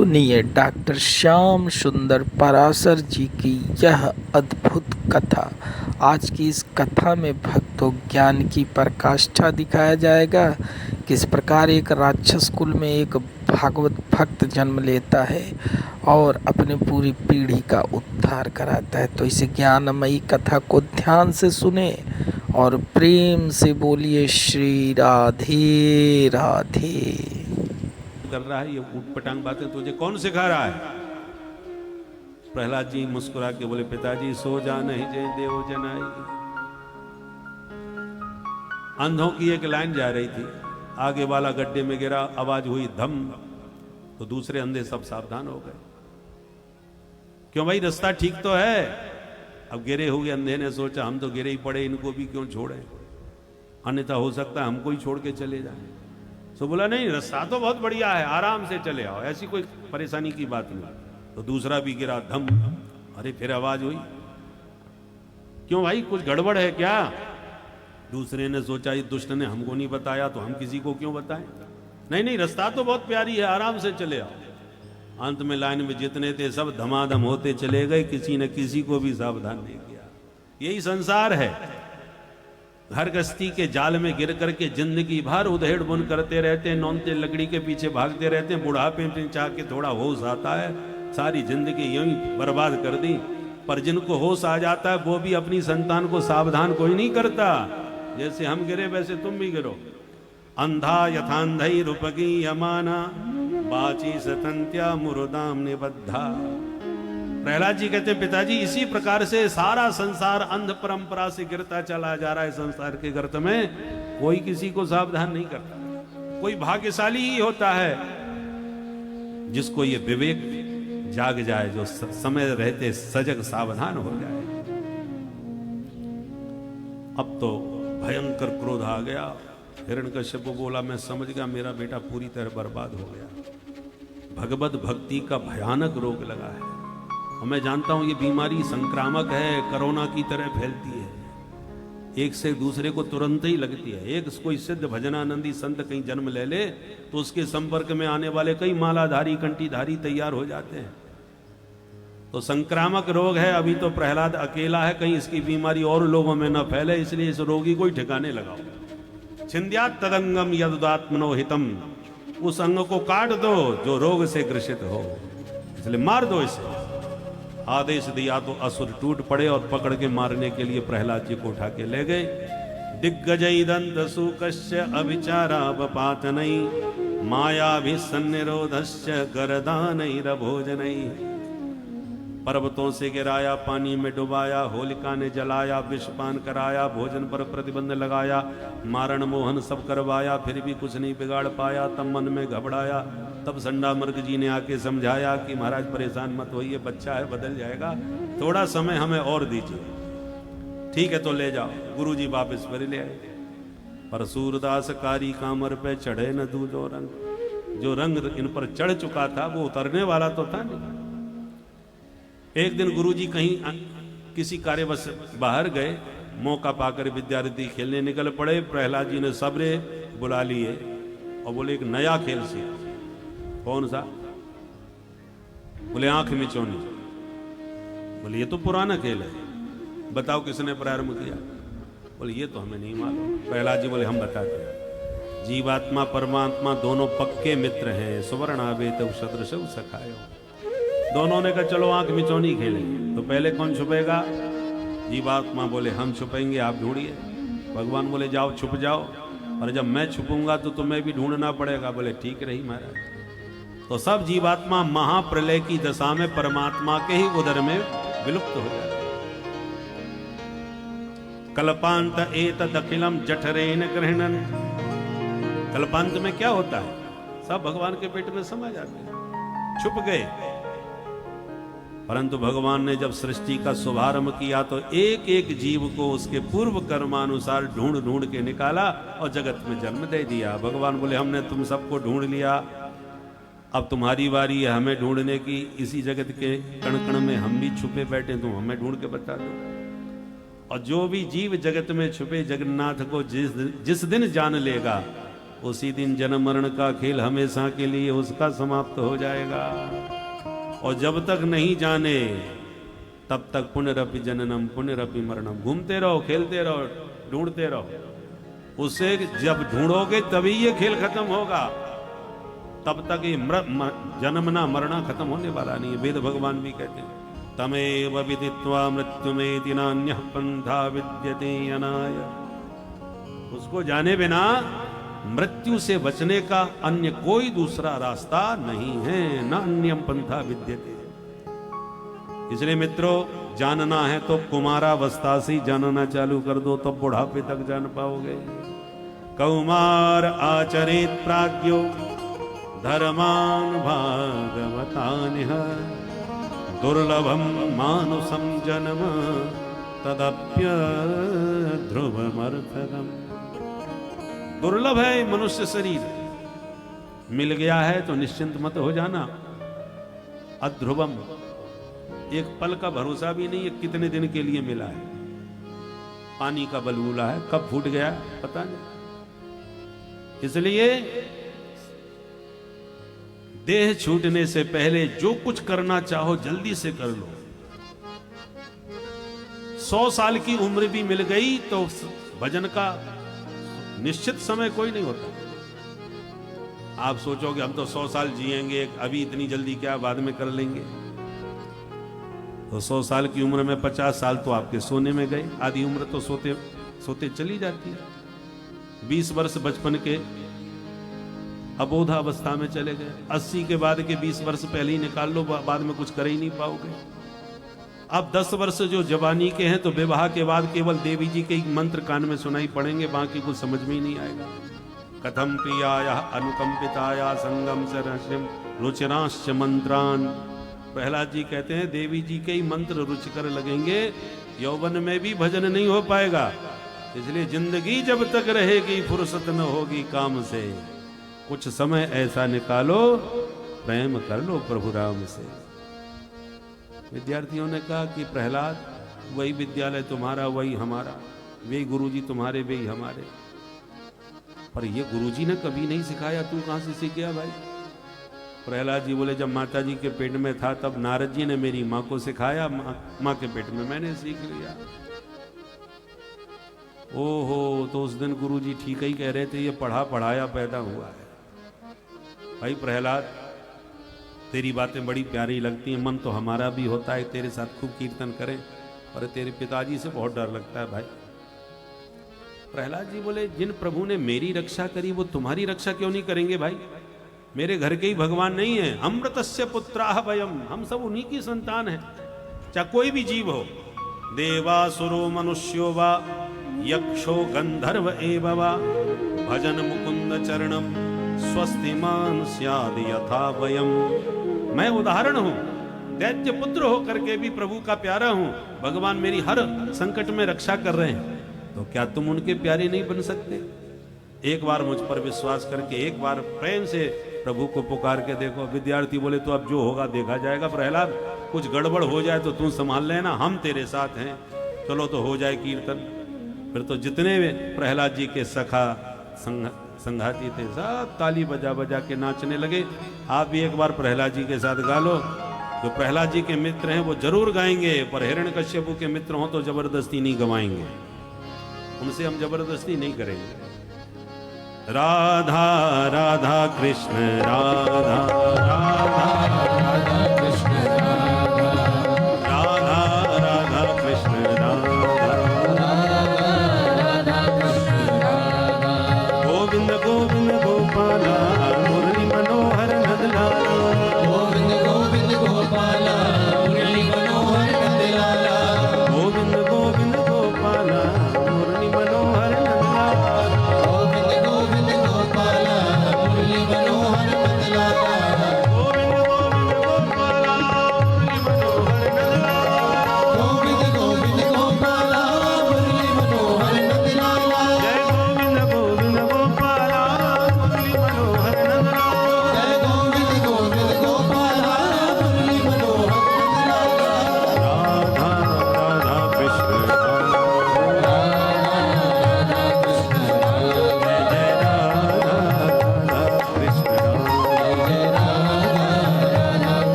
सुनिए डॉक्टर श्याम सुंदर पराशर जी की यह अद्भुत कथा। आज की इस कथा में भक्तों ज्ञान की पराकाष्ठा दिखाया जाएगा। किस प्रकार एक राक्षस कुल में एक भागवत भक्त जन्म लेता है और अपने पूरी पीढ़ी का उद्धार कराता है। तो इस ज्ञानमयी कथा को ध्यान से सुने और प्रेम से बोलिए श्री राधे राधे। कर रहा है ये ऊटपटांग बातें तुझे कौन सिखा रहा है? प्रहलाद जी मुस्कुरा के बोले, पिताजी सो जा नहीं जय देव जनाई। अंधों की एक लाइन जा रही थी, आगे वाला गड्ढे में गिरा, आवाज हुई धम, तो दूसरे अंधे सब सावधान हो गए। क्यों भाई, रास्ता ठीक तो है। अब गिरे हुए अंधे ने सोचा हम तो गिरे ही पड़े, इनको भी क्यों छोड़े, अन्यथा हो सकता है हमको ही छोड़ के चले जाए। तो बोला नहीं, रास्ता तो बहुत बढ़िया है, आराम से चले आओ, ऐसी कोई परेशानी की बात नहीं। तो दूसरा भी गिरा धम, अरे फिर आवाज हुई, क्यों भाई कुछ गड़बड़ है क्या? दूसरे ने सोचा ये दुष्ट ने हमको नहीं बताया तो हम किसी को क्यों बताएं। नहीं नहीं, रास्ता तो बहुत प्यारी है, आराम से चले आओ। अंत में लाइन में जितने थे सब धमाधम होते चले गए, किसी ने किसी को भी सावधान नहीं किया। यही संसार है। घर गृहस्थी के जाल में गिर करके जिंदगी भर उधेड़ बुन करते रहते हैं, नौनते लकड़ी के पीछे भागते रहते हैं। बुढ़ापे में चाह के थोड़ा होश आता है, सारी जिंदगी यूं ही बर्बाद कर दी। पर जिनको होश आ जाता है वो भी अपनी संतान को सावधान कोई नहीं करता। जैसे हम गिरे वैसे तुम भी गिरो। अंधा यथांधई रूपगी यमाना बाची सतंत्या मुरुदाम निबद्धा। प्रहलाद जी कहते हैं, पिताजी इसी प्रकार से सारा संसार अंध परंपरा से गिरता चला जा रहा है। संसार के गर्त में कोई किसी को सावधान नहीं करता। कोई भाग्यशाली ही होता है जिसको ये विवेक जाग जाए, जो समय रहते सजग सावधान हो जाए। अब तो भयंकर क्रोध आ गया। हिरण्यकश्यप को बोला, मैं समझ गया मेरा बेटा पूरी तरह बर्बाद हो गया। भगवत भक्ति का भयानक रोग लगा है और मैं जानता हूं ये बीमारी संक्रामक है, कोरोना की तरह फैलती है, एक से दूसरे को तुरंत ही लगती है। एक कोई सिद्ध भजनानंदी संत कहीं जन्म ले ले तो उसके संपर्क में आने वाले कई मालाधारी कंठीधारी तैयार हो जाते हैं। तो संक्रामक रोग है। अभी तो प्रहलाद अकेला है, कहीं इसकी बीमारी और लोगों में न फैले, इसलिए इस रोगी को ही ठिकाने लगाओ। छिंद्यात् तदंगम यदुदात्मनो हितम, उस अंग को काट दो जो रोग से ग्रसित हो, इसलिए मार दो इसे। आदेश दिया तो असुर टूट पड़े और पकड़ के मारने के लिए प्रहलाद जी को उठा के ले गए। दिग्गजई दंत सुकश्य अविचारा बपातनई माया भी सन्निरोधश्य गरदानई रभोजनई। पर्वतों से गिराया, पानी में डुबाया, होलिका ने जलाया, विषपान कराया, भोजन पर प्रतिबंध लगाया, मारण मोहन सब करवाया, फिर भी कुछ नहीं बिगाड़ पाया। तब मन में घबराया। तब संडामर्ग जी ने आके समझाया कि महाराज परेशान मत होइए, बच्चा है बदल जाएगा, थोड़ा समय हमें और दीजिए। ठीक है तो ले जाओ। गुरु जी वापिस फिर ले आए। पर सूरदास कारी कामर पे चढ़े न दूजो रंग। जो रंग इन पर चढ़ चुका था वो उतरने वाला तो था नहीं। एक दिन गुरुजी कहीं किसी कार्यवश बाहर गए, मौका पाकर विद्यार्थी खेलने निकल पड़े। प्रहलाद जी ने सबरे बुला लिए और बोले एक नया खेल सीख। कौन सा? बोले आंख मिचौनी। बोले ये तो पुराना खेल है, बताओ किसने प्रारंभ किया? बोले ये तो हमें नहीं मालूम। प्रहलाद जी बोले हम बताते हैं। जीवात्मा परमात्मा दोनों पक्के मित्र हैं, सुवर्णावेत सदृश सखायो। दोनों ने कहा चलो आंख मिचौनी खेलेंगे। तो पहले कौन छुपेगा? जीवात्मा बोले हम छुपेंगे, आप ढूंढिए। भगवान बोले जाओ छुप जाओ, और जब मैं छुपूंगा तो तुम्हें भी ढूंढना पड़ेगा। बोले ठीक रही महाराज। तो सब जीवात्मा महाप्रलय की दशा में परमात्मा के ही उदर में विलुप्त हो जाते। कल्पांत एतद् अखिलम जठरेन गृह्णन्। कल्पांत में क्या होता है? सब भगवान के पेट में समा जाते हैं, छुप गए। परंतु भगवान ने जब सृष्टि का शुभारंभ किया तो एक एक जीव को उसके पूर्व कर्मानुसार ढूंढ ढूंढ के निकाला और जगत में जन्म दे दिया। भगवान बोले हमने तुम सबको ढूंढ लिया, अब तुम्हारी बारी है हमें ढूंढने की। इसी जगत के कण कण में हम भी छुपे बैठे, तुम हमें ढूंढ के बता दो। और जो भी जीव जगत में छुपे जगन्नाथ को जिस दिन जान लेगा उसी दिन जन्म मरण का खेल हमेशा के लिए उसका समाप्त हो जाएगा। और जब तक नहीं जाने तब तक पुनरपि जननम पुनरपि मरणम, घूमते रहो, खेलते रहो, ढूंढते रहो। उसे जब ढूंढोगे तभी ये खेल खत्म होगा, तब तक ये जन्मना मरना खत्म होने वाला नहीं है। वेद भगवान भी कहते हैं तमेव विदित्वा मृत्युमेति नान्यः पंथा विद्यते अनाय। उसको जाने बिना मृत्यु से बचने का अन्य कोई दूसरा रास्ता नहीं है, न अन्यम पंथा विद्यते। इसलिए मित्रों, जानना है तो कुमारावस्था से जानना चालू कर दो, तब बुढ़ापे तक जान पाओगे। कौमार आचरित प्राज्ञो धर्मान भागवतानिह, दुर्लभम मानुषम जन्म तदप्य ध्रुवमर्थकम। दुर्लभ है मनुष्य शरीर, मिल गया है तो निश्चिंत मत हो जाना। अध्रुवम, एक पल का भरोसा भी नहीं है कितने दिन के लिए मिला है। पानी का बलबूला है, कब फूट गया पता नहीं। इसलिए देह छूटने से पहले जो कुछ करना चाहो जल्दी से कर लो। 100 साल की उम्र भी मिल गई तो भजन का निश्चित समय कोई नहीं होता। आप सोचोगे हम तो 100 साल जिएंगे, अभी इतनी जल्दी क्या, बाद में कर लेंगे। तो 100 साल की उम्र में 50 साल तो आपके सोने में गए, आधी उम्र तो सोते सोते चली जाती है। 20 वर्ष बचपन के अबोधावस्था में चले गए, 80 के बाद के 20 वर्ष पहले ही निकाल लो, बाद में कुछ कर ही नहीं पाओगे। अब 10 वर्ष जो जवानी के हैं तो विवाह के बाद केवल देवी जी के मंत्र कान में सुनाई पड़ेंगे, बाकी कुछ समझ में ही नहीं आएगा। कथम प्रियाया अनुकंपिताया संगम से रहस्यम रुचिरांश्च मंत्रान। प्रहलाद जी कहते हैं देवी जी के ही मंत्र रुचिकर लगेंगे, यौवन में भी भजन नहीं हो पाएगा। इसलिए जिंदगी जब तक रहेगी फुर्सत न होगी काम से, कुछ समय ऐसा निकालो प्रेम कर लो प्रभु राम से। विद्यार्थियों ने कहा कि प्रहलाद, वही विद्यालय तुम्हारा वही हमारा, वे गुरुजी तुम्हारे वे हमारे, पर ये गुरुजी ने कभी नहीं सिखाया, तू कहां से सीख गया भाई? प्रहलाद जी बोले जब माता जी के पेट में था तब नारद जी ने मेरी माँ को सिखाया, माँ के पेट में मैंने सीख लिया। ओहो, तो उस दिन गुरुजी ठीक ही कह रहे थे, ये पढ़ा पढ़ाया पैदा हुआ है। भाई प्रहलाद, तेरी बातें बड़ी प्यारी लगती हैं, मन तो हमारा भी होता है तेरे साथ खूब कीर्तन करें, पर तेरे पिताजी से बहुत डर लगता है भाई। प्रहलाद जी बोले जिन प्रभु ने मेरी रक्षा करी वो तुम्हारी रक्षा क्यों नहीं करेंगे भाई? मेरे घर के ही भगवान नहीं है, अमृतस्य पुत्राः वयम, हम सब उन्हीं की संतान हैं, चाहे कोई भी जीव हो, देवासुरो मनुष्यो वा यक्षो गंधर्व एव वा, भजन मुकुंद चरणम स्वस्तिमान स्याद यथा वयम। मैं उदाहरण हूं, दैत्य पुत्र हो करके भी प्रभु का प्यारा हूं, भगवान मेरी हर संकट में रक्षा कर रहे हैं, तो क्या तुम उनके प्यारे नहीं बन सकते? एक बार मुझ पर विश्वास करके, एक बार प्रेम से प्रभु को पुकार के देखो। विद्यार्थी बोले तो अब जो होगा देखा जाएगा प्रहलाद, कुछ गड़बड़ हो जाए तो तू संभाल लेना, हम तेरे साथ हैं। चलो तो हो जाए कीर्तन। फिर तो जितने प्रहलाद जी के सखा संघाती थे सब ताली बजा बजा के नाचने लगे। आप भी एक बार प्रहलाद जी के साथ गा लो। जो प्रहलाद जी के मित्र हैं वो जरूर गाएंगे, पर हिरण्यकश्यप के मित्र हों तो जबरदस्ती नहीं गवाएंगे, उनसे हम जबरदस्ती नहीं करेंगे। राधा राधा कृष्ण राधा राधा राधा कृष्ण राधा राधा राधा कृष्ण राधा राधा कृष्ण राधा। गोविंद गोविंद गोपाला मुरली मनोहर नंदलाला, गोविंद गोविंद गोपाला मुरली मनोहर नंदलाला, गोविंद गोविंद गोपाला मुरली मनोहर नंदलाला, गोविंद गोविंद गोपाला मुरली मनोहर नंदलाला, गोविंद गोविंद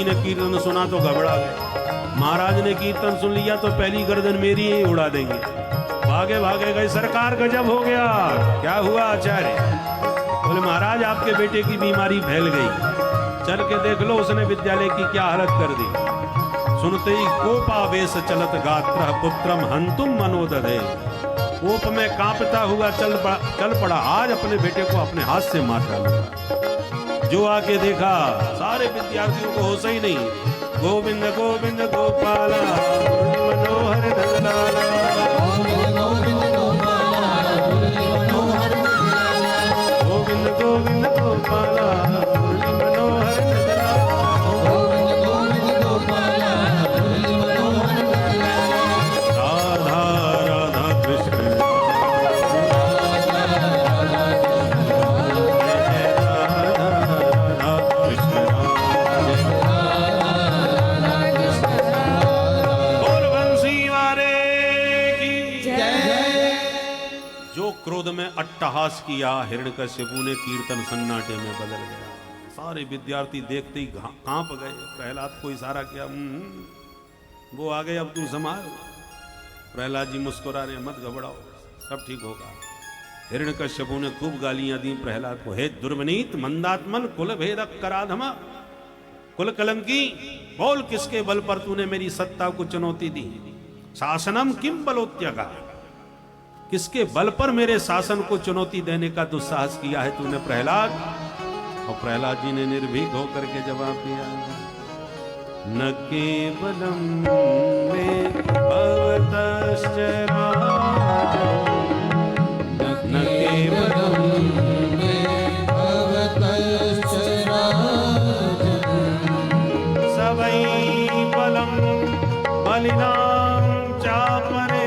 जी ने कीर्तन सुना तो घबरा गए। महाराज ने कीर्तन सुन लिया तो पहली गर्दन मेरी ही उड़ा देंगे। भागे भागे गए, सरकार गजब हो गया। क्या हुआ आचार्य? बोले महाराज आपके बेटे की बीमारी फैल गई, चल के देख लो उसने विद्यालय की क्या हालत कर दी। सुनते ही कोपावेश चलत गात्र पुत्रम हंतुम मनोदधे। कोप में कांपता हुआ चल पड़ा, आज अपने बेटे को अपने हाथ से मार डालूंगा। जो आके देखा सारे विद्यार्थियों को होश ही नहीं। गोविंद गोविंद गोपाला मनोहर नंदलाला, गोविंद गोविंद गोपाला मनोहर क्रोध में अट्टहास किया। हिरण्यकश्यपु ने कीर्तन सन्नाटे में बदल गया। सारे विद्यार्थी देखते ही कांप गए। प्रहलाद को इशारा किया, वो आ गए, अब तू संभाल। प्रहलाद जी मुस्कुरा रहे, मत घबराओ, सब ठीक होगा। हिरण्यकश्यपु ने खूब गालियां दी प्रहलाद को। हे दुर्विनीत मंदात्मन कुल भेदक कराधमा, कुल कलंकी, बोल किसके बल पर तूने मेरी सत्ता को चुनौती दी? शासनम किम बलोत्यगा, किसके बल पर मेरे शासन को चुनौती देने का दुस्साहस किया है तूने प्रहलाद? और प्रहलाद जी ने निर्भीक होकर के जवाब दिया, न केवलम में भवतश्च राजन्, न केवलम में भवतश्च राजन्, सवै बलम बलिनां चापरे,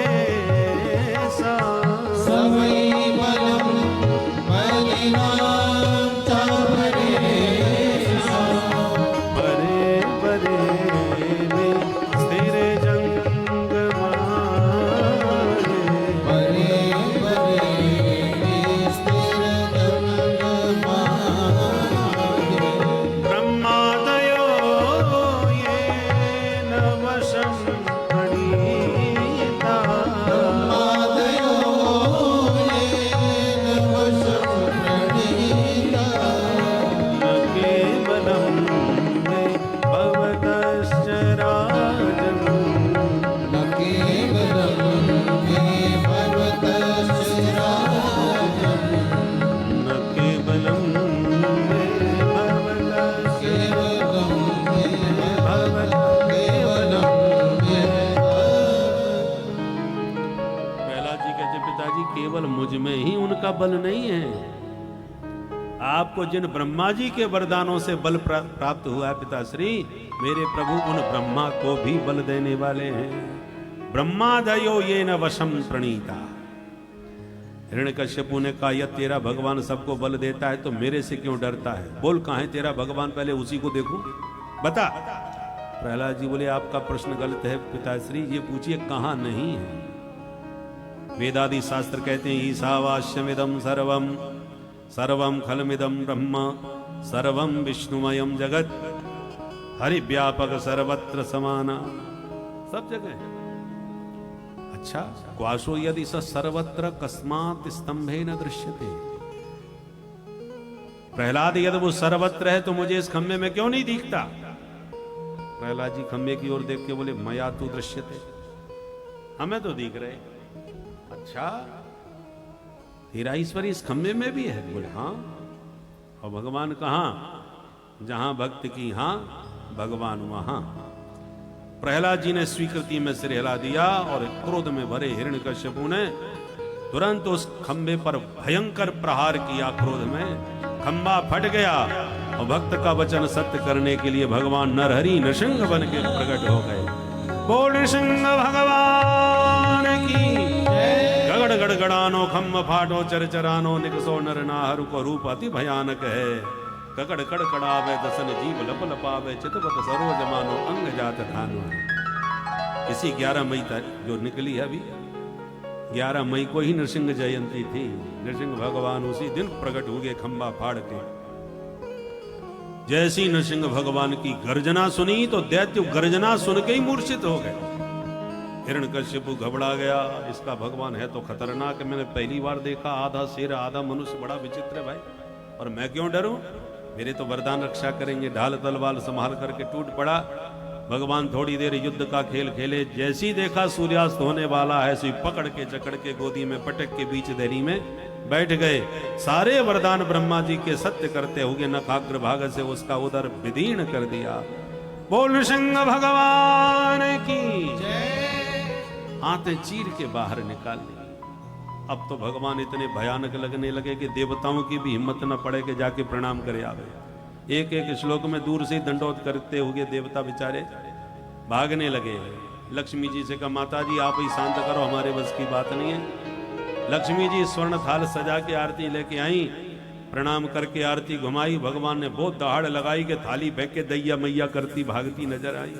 बल नहीं है। आपको जिन ब्रह्मा जी के वरदानों से बल प्राप्त हुआ है पिताश्री, मेरे प्रभु उन ब्रह्मा को भी बल देने वाले हैं। ब्रह्मादयो ये न वशम प्रणीता। हिरण्यकश्यपु ने कहा, यह तेरा भगवान सबको बल देता है तो मेरे से क्यों डरता है? बोल कहां है तेरा भगवान, पहले उसी को देखूं, बता। प्रहलाद जी बोले, आपका प्रश्न गलत है पिताश्री, ये पूछिए कहां नहीं है। वेदादि शास्त्र कहते हैं, ईशावास्यमिदं सर्वम सर्वम खलमिदं ब्रह्म सर्वम विष्णुमयम जगत हरि व्यापक सर्वत्र समाना। सब जगह। अच्छा, क्वाशो यदि स सर्वत्र कस्मात् स्तंभे न दृश्यते। प्रहलाद, यदि वो सर्वत्र है तो मुझे इस खंबे में क्यों नहीं दिखता? प्रहलाद जी खंबे की ओर देख के बोले, मया तु दृश्यते, हमें तो दिख रहे। अच्छा, तेरा ईश्वर इस खंबे में भी है? बोले हाँ। और भगवान कहां? जहां भक्त की हां, भगवान वहां। प्रहलाद जी ने स्वीकृति में सिर हिला दिया और क्रोध में भरे हिरण्यकश्यपु ने तुरंत उस खंबे पर भयंकर प्रहार किया। क्रोध में खंबा फट गया और भक्त का वचन सत्य करने के लिए भगवान नरहरि नृसिंह बन के प्रकट हो गए। बोल नृसिंह भगवान की गड़ गड़गड़ानो खम्भ फाटो चरचरानो निकसो नर नाहरु को रूप अति भयानक है। ककड़ कड़कड़ावे दसन जीव लप लपावे चितपत सरोज मानो अंग जात धानो। इसी 11 मई तक जो निकली है अभी, 11 मई को ही नृसिंह जयंती थी। नृसिंह भगवान उसी दिन प्रकट हुए खंबा फाड़ के। जैसी नृसिंह भगवान की गर्जना सुनी तो दैत्य गर्जना सुन के ही मूर्छित हो गए। हिरण्यकश्यप घबरा गया, इसका भगवान है तो खतरनाक, मैंने पहली बार देखा, आधा शेर आधा मनुष्य, बड़ा विचित्र है भाई, और मैं क्यों डरूं, मेरे तो वरदान रक्षा करेंगे। ढाल तलवार संभाल करके टूट पड़ा। भगवान थोड़ी देर युद्ध का खेल खेले, जैसी देखा सूर्यास्त होने वाला है, सी पकड़ के जकड़ के गोदी में पटक के बीच दहरी में बैठ गए। सारे वरदान ब्रह्मा जी के सत्य करते हुए नखाग्र भाग से उसका उदर विदीर्ण कर दिया। बोल नृसिंह भगवान की आंतें चीर के बाहर निकाल ली। अब तो भगवान इतने भयानक लगने लगे कि देवताओं की भी हिम्मत न पड़े कि जाके प्रणाम करे आवे। एक एक श्लोक में दूर से दंडोत करते हुए देवता बेचारे भागने लगे। लक्ष्मी जी से कहा, माता जी आप ही शांत करो, हमारे बस की बात नहीं है। लक्ष्मी जी स्वर्ण थाल सजा के आरती लेके आई, प्रणाम करके आरती घुमाई। भगवान ने बहुत दहाड़ लगाई कि थाली फेंक के दैया मैया करती भागती नजर आई।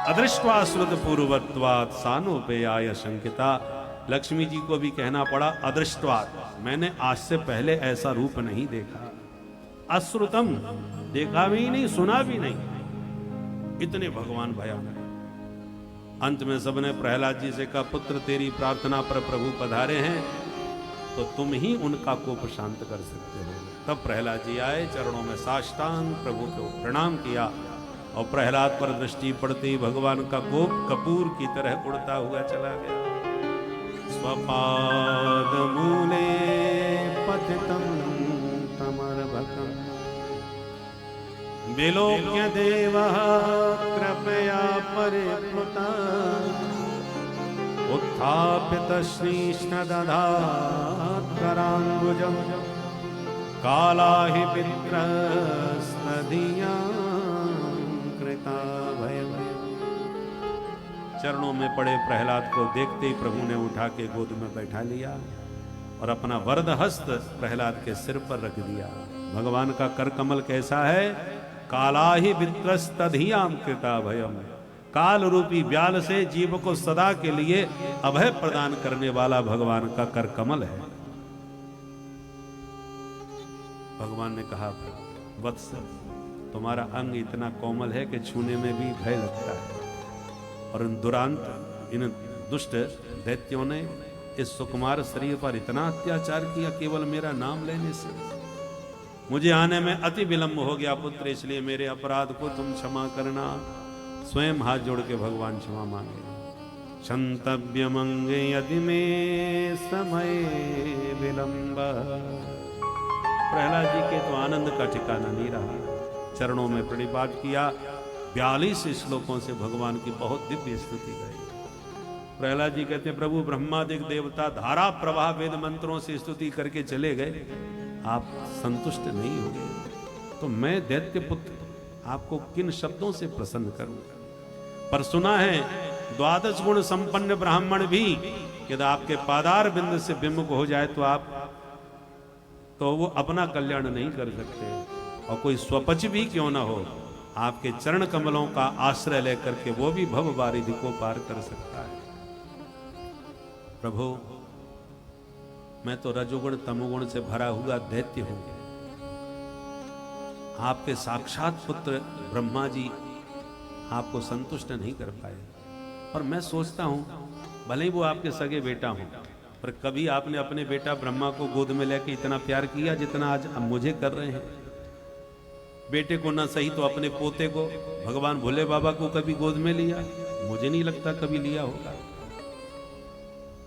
अदृष्ट्वा श्रुत पूर्वत्वात् सानोपेयाय शंकिता। लक्ष्मी जी को भी कहना पड़ा अदृष्ट्वात्, मैंने आज से पहले ऐसा रूप नहीं देखा। अश्रुतम, देखा भी नहीं सुना भी नहीं, इतने भगवान भयानक। अंत में सबने प्रहलाद जी से कहा, पुत्र तेरी प्रार्थना पर प्रभु पधारे हैं तो तुम ही उनका कोप शांत कर सकते हो। तब प्रहलाद जी आए, चरणों में साष्टांग प्रभु को प्रणाम किया और प्रहलाद पर दृष्टि पड़ते ही भगवान का कोप कपूर की तरह उड़ता हुआ चला गया। स्वपाद मूले पतितम तमर्भकम विलोक्य देवः कृपया परिप्लुता उत्थापित श्रीष्ण दधात् कराम्बुजम् कालाहि पित्रस्तधिया कृता भयम्। चरणों में पड़े प्रहलाद को देखते ही प्रभु ने उठा के गोद में बैठा लिया और अपना वरद हस्त प्रहलाद के सिर पर रख दिया। भगवान का कर कमल कैसा है, कालाहि वित्रस्तधियां कृता भयम्। काल रूपी व्याल से जीव को सदा के लिए अभय प्रदान करने वाला भगवान का कर कमल है। भगवान ने कहा, वत्स तुम्हारा अंग इतना कोमल है कि छूने में भी भय लगता है, और इन दुरांत इन दुष्ट दैत्यों ने इस सुकुमार शरीर पर इतना अत्याचार किया केवल मेरा नाम लेने से। मुझे आने में अति विलंब हो गया पुत्र, इसलिए मेरे अपराध को तुम क्षमा करना। स्वयं हाथ जोड़ के भगवान क्षमा मांगे। क्षंतव्यमंगे यदि में समय विलंब। प्रहलाद जी के तो आनंद का ठिकाना नहीं रहा, चरणों में प्रणिपात किया। 42 श्लोकों से भगवान की बहुत दिव्य स्तुति गई। प्रहलाद जी कहते हैं, प्रभु ब्रह्मादिक देवता धारा प्रवाह वेद मंत्रों से स्तुति करके चले गए, आप संतुष्ट नहीं हो गए तो मैं दैत्य पुत्र आपको किन शब्दों से प्रसन्न करूं। पर सुना है 12 गुण संपन्न ब्राह्मण भी यदि आपके पादार बिंद से विमुख हो जाए तो वो अपना कल्याण नहीं कर सकते, और कोई स्वपच भी क्यों ना हो, आपके चरण कमलों का आश्रय लेकर के वो भी भव वारिधि को पार कर सकता है। प्रभु मैं तो रजोगुण तमोगुण से भरा हुआ दैत्य हूं, आपके साक्षात पुत्र ब्रह्मा जी आपको संतुष्ट नहीं कर पाए। और मैं सोचता हूं भले ही वो आपके सगे बेटा हूं, पर कभी आपने अपने बेटा ब्रह्मा को गोद में लेके इतना प्यार किया जितना आज मुझे कर रहे हैं। बेटे को ना सही तो अपने पोते को, भगवान भोले बाबा को कभी गोद में लिया? मुझे नहीं लगता कभी लिया होगा।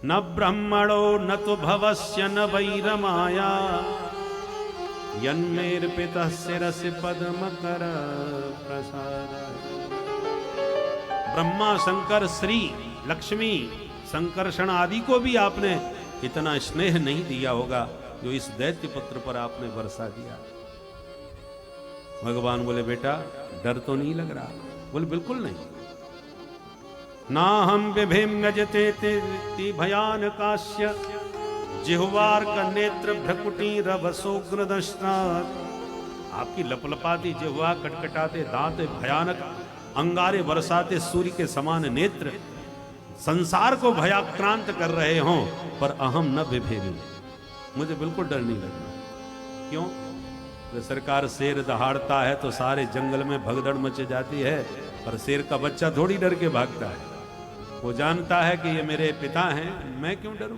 न ब्रह्मणो न तो भवस्य न वैरमाया यन्मेर्पितः शिरसि पद्मकर प्रसाद। ब्रह्मा शंकर श्री लक्ष्मी संकर्षण आदि को भी आपने इतना स्नेह नहीं दिया होगा जो इस दैत्य पुत्र पर आपने वर्षा दिया। भगवान बोले, बेटा डर तो नहीं लग रहा? बोले, बिल्कुल नहीं। ना हम विभिन्नजते भयानकास्य जिह्वार का नेत्र भ्रकुटी रवसोग्रदश्नात्। आपकी लपलपाती जिह्वा, कटकटाते दांत, भयानक अंगारे बरसाते सूर्य के समान नेत्र संसार को भयाक्रांत कर रहे हों, पर अहम न विभेमी, मुझे बिल्कुल डर नहीं लग रहा। क्यों? बोले सरकार शेर दहाड़ता है तो सारे जंगल में भगदड़ मच जाती है, पर शेर का बच्चा थोड़ी डर के भागता है, वो जानता है कि ये मेरे पिता हैं, मैं क्यों डरूं।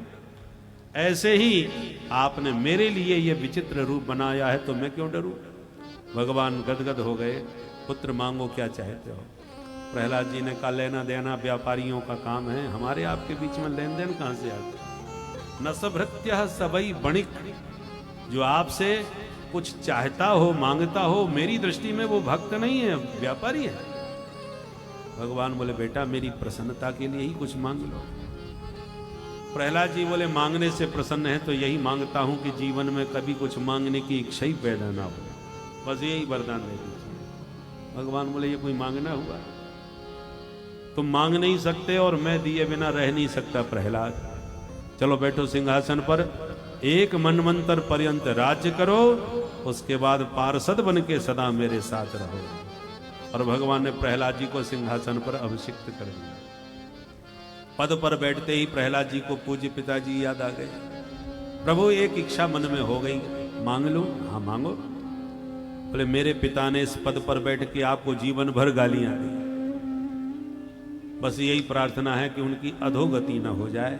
ऐसे ही आपने मेरे लिए ये विचित्र रूप बनाया है तो मैं क्यों डरूं। भगवान गदगद हो गए, पुत्र मांगो क्या चाहते हो। प्रहलाद जी ने कहा लेना देना व्यापारियों का काम है, हमारे आपके बीच में लेन देन कहां से आता है। न सभृत्य सबई बणिक, जो आपसे कुछ चाहता हो मांगता हो, मेरी दृष्टि में वो भक्त नहीं है, व्यापारी है। भगवान बोले बेटा मेरी प्रसन्नता के लिए ही कुछ मांग लो। प्रहलाद जी बोले मांगने से प्रसन्न है तो यही मांगता हूं कि जीवन में कभी कुछ मांगने की इच्छा ही पैदा ना हो, बस यही वरदान दे दीजिए। भगवान बोले ये कोई मांगना हुआ, तुम मांग नहीं सकते और मैं दिए बिना रह नहीं सकता प्रहलाद। चलो बैठो सिंहासन पर, एक मनवंतर पर्यंत राज्य करो, उसके बाद पार्षद बन के सदा मेरे साथ रहो। और भगवान ने प्रहलाद जी को सिंहासन पर अभिषिक्त कर दिया। पद पर बैठते ही प्रहलाद जी को पूज्य पिताजी याद आ गए। प्रभु एक इच्छा मन में हो गई, मांग लो। हाँ मांगो। बोले मेरे पिता ने इस पद पर बैठ के आपको जीवन भर गालियां दी, बस यही प्रार्थना है कि उनकी अधोगति न हो जाए,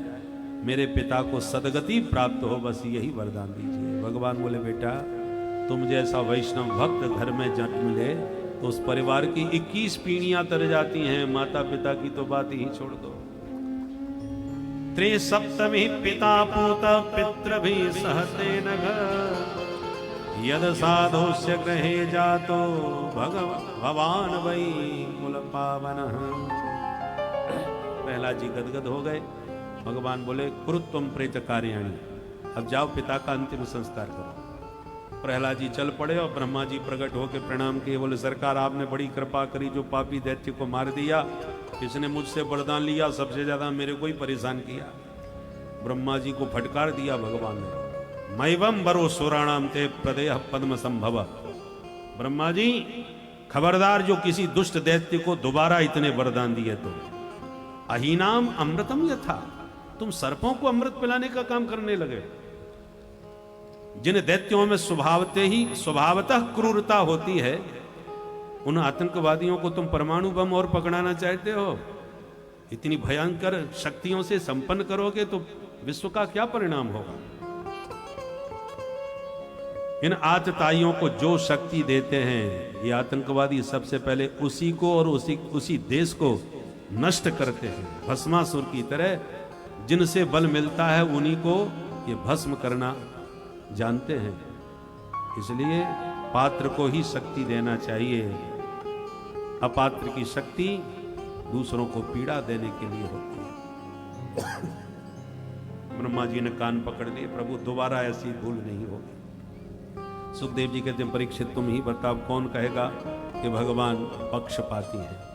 मेरे पिता को सदगति प्राप्त हो, बस यही वरदान दीजिए। भगवान बोले बेटा तुम जैसा वैष्णव भक्त घर में जन्म ले तो उस परिवार की 21 पीढ़ियां तर जाती हैं, माता पिता की तो बात ही छोड़ दो। त्रिसप्तमी पिता पूत पितृ भी सहते नघ, यद साधोस्य ग्रहे जातो भगवान वै कुल पावन। प्रहलाद जी गदगद हो गए। भगवान बोले कुरुत्वम प्रेत कार्याणि, अब जाओ पिता का अंतिम संस्कार करो। प्रहलाद जी चल पड़े और ब्रह्मा जी प्रकट होकर प्रणाम किए। बोले सरकार आपने बड़ी कृपा करी, जो पापी दैत्य को मार दिया, इसने मुझसे वरदान लिया, सबसे ज्यादा मेरे को ही परेशान किया। ब्रह्मा जी को फटकार दिया भगवान ने, मैवम बरो सुराणाम ते प्रदेह पद्म संभव। ब्रह्मा जी खबरदार, जो किसी दुष्ट दैत्य को दोबारा इतने वरदान दिए तो अहीनाम अमृतम यथा, तुम सर्पों को अमृत पिलाने का काम करने लगे। जिन दैत्यों में स्वभावतः क्रूरता होती है, उन आतंकवादियों को तुम परमाणु बम और पकड़ाना चाहते हो। इतनी भयंकर शक्तियों से संपन्न करोगे तो विश्व का क्या परिणाम होगा। इन आतताइयों को जो शक्ति देते हैं ये आतंकवादी, सबसे पहले उसी को और उसी देश को नष्ट करते हैं। भस्मासुर की तरह जिनसे बल मिलता है उन्हीं को ये भस्म करना जानते हैं। इसलिए पात्र को ही शक्ति देना चाहिए, अपात्र की शक्ति दूसरों को पीड़ा देने के लिए होती है। ब्रह्मा जी ने कान पकड़ लिए, प्रभु दोबारा ऐसी भूल नहीं होगी। सुखदेव जी कहते हैं परीक्षित तुम ही बताओ कौन कहेगा कि भगवान पक्षपाती है।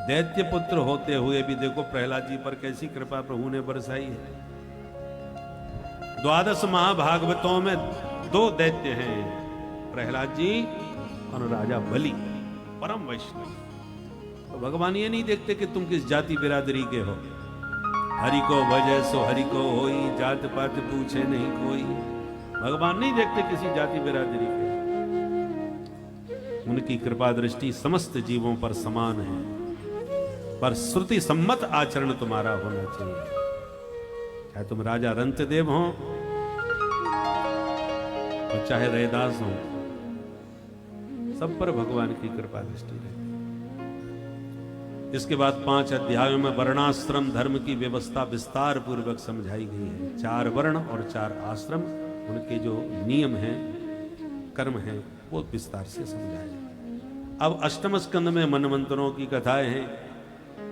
दैत्य पुत्र होते हुए भी देखो प्रहलाद जी पर कैसी कृपा प्रभु ने बरसाई है। 12 महाभागवतों में 2 दैत्य हैं, प्रहलाद जी और राजा बलि, परम वैष्णव। तो भगवान ये नहीं देखते कि तुम किस जाति बिरादरी के हो। हरि को भजै सो हरि को होई, जात पात पूछे नहीं कोई। भगवान नहीं देखते किसी जाति बिरादरी के। उनकी कृपा दृष्टि समस्त जीवों पर समान है, पर श्रुति सम्मत आचरण तुम्हारा होना चाहिए। चाहे तुम राजा रंतदेव हो और चाहे रैदास हो, सब पर भगवान की कृपा दृष्टि रहती है। इसके बाद 5 अध्यायों में वर्णाश्रम धर्म की व्यवस्था विस्तार पूर्वक समझाई गई है। 4 वर्ण और 4 आश्रम, उनके जो नियम हैं, कर्म हैं, वो विस्तार से समझाए। अब अष्टम स्कंद में मनवंतरों की कथाएं हैं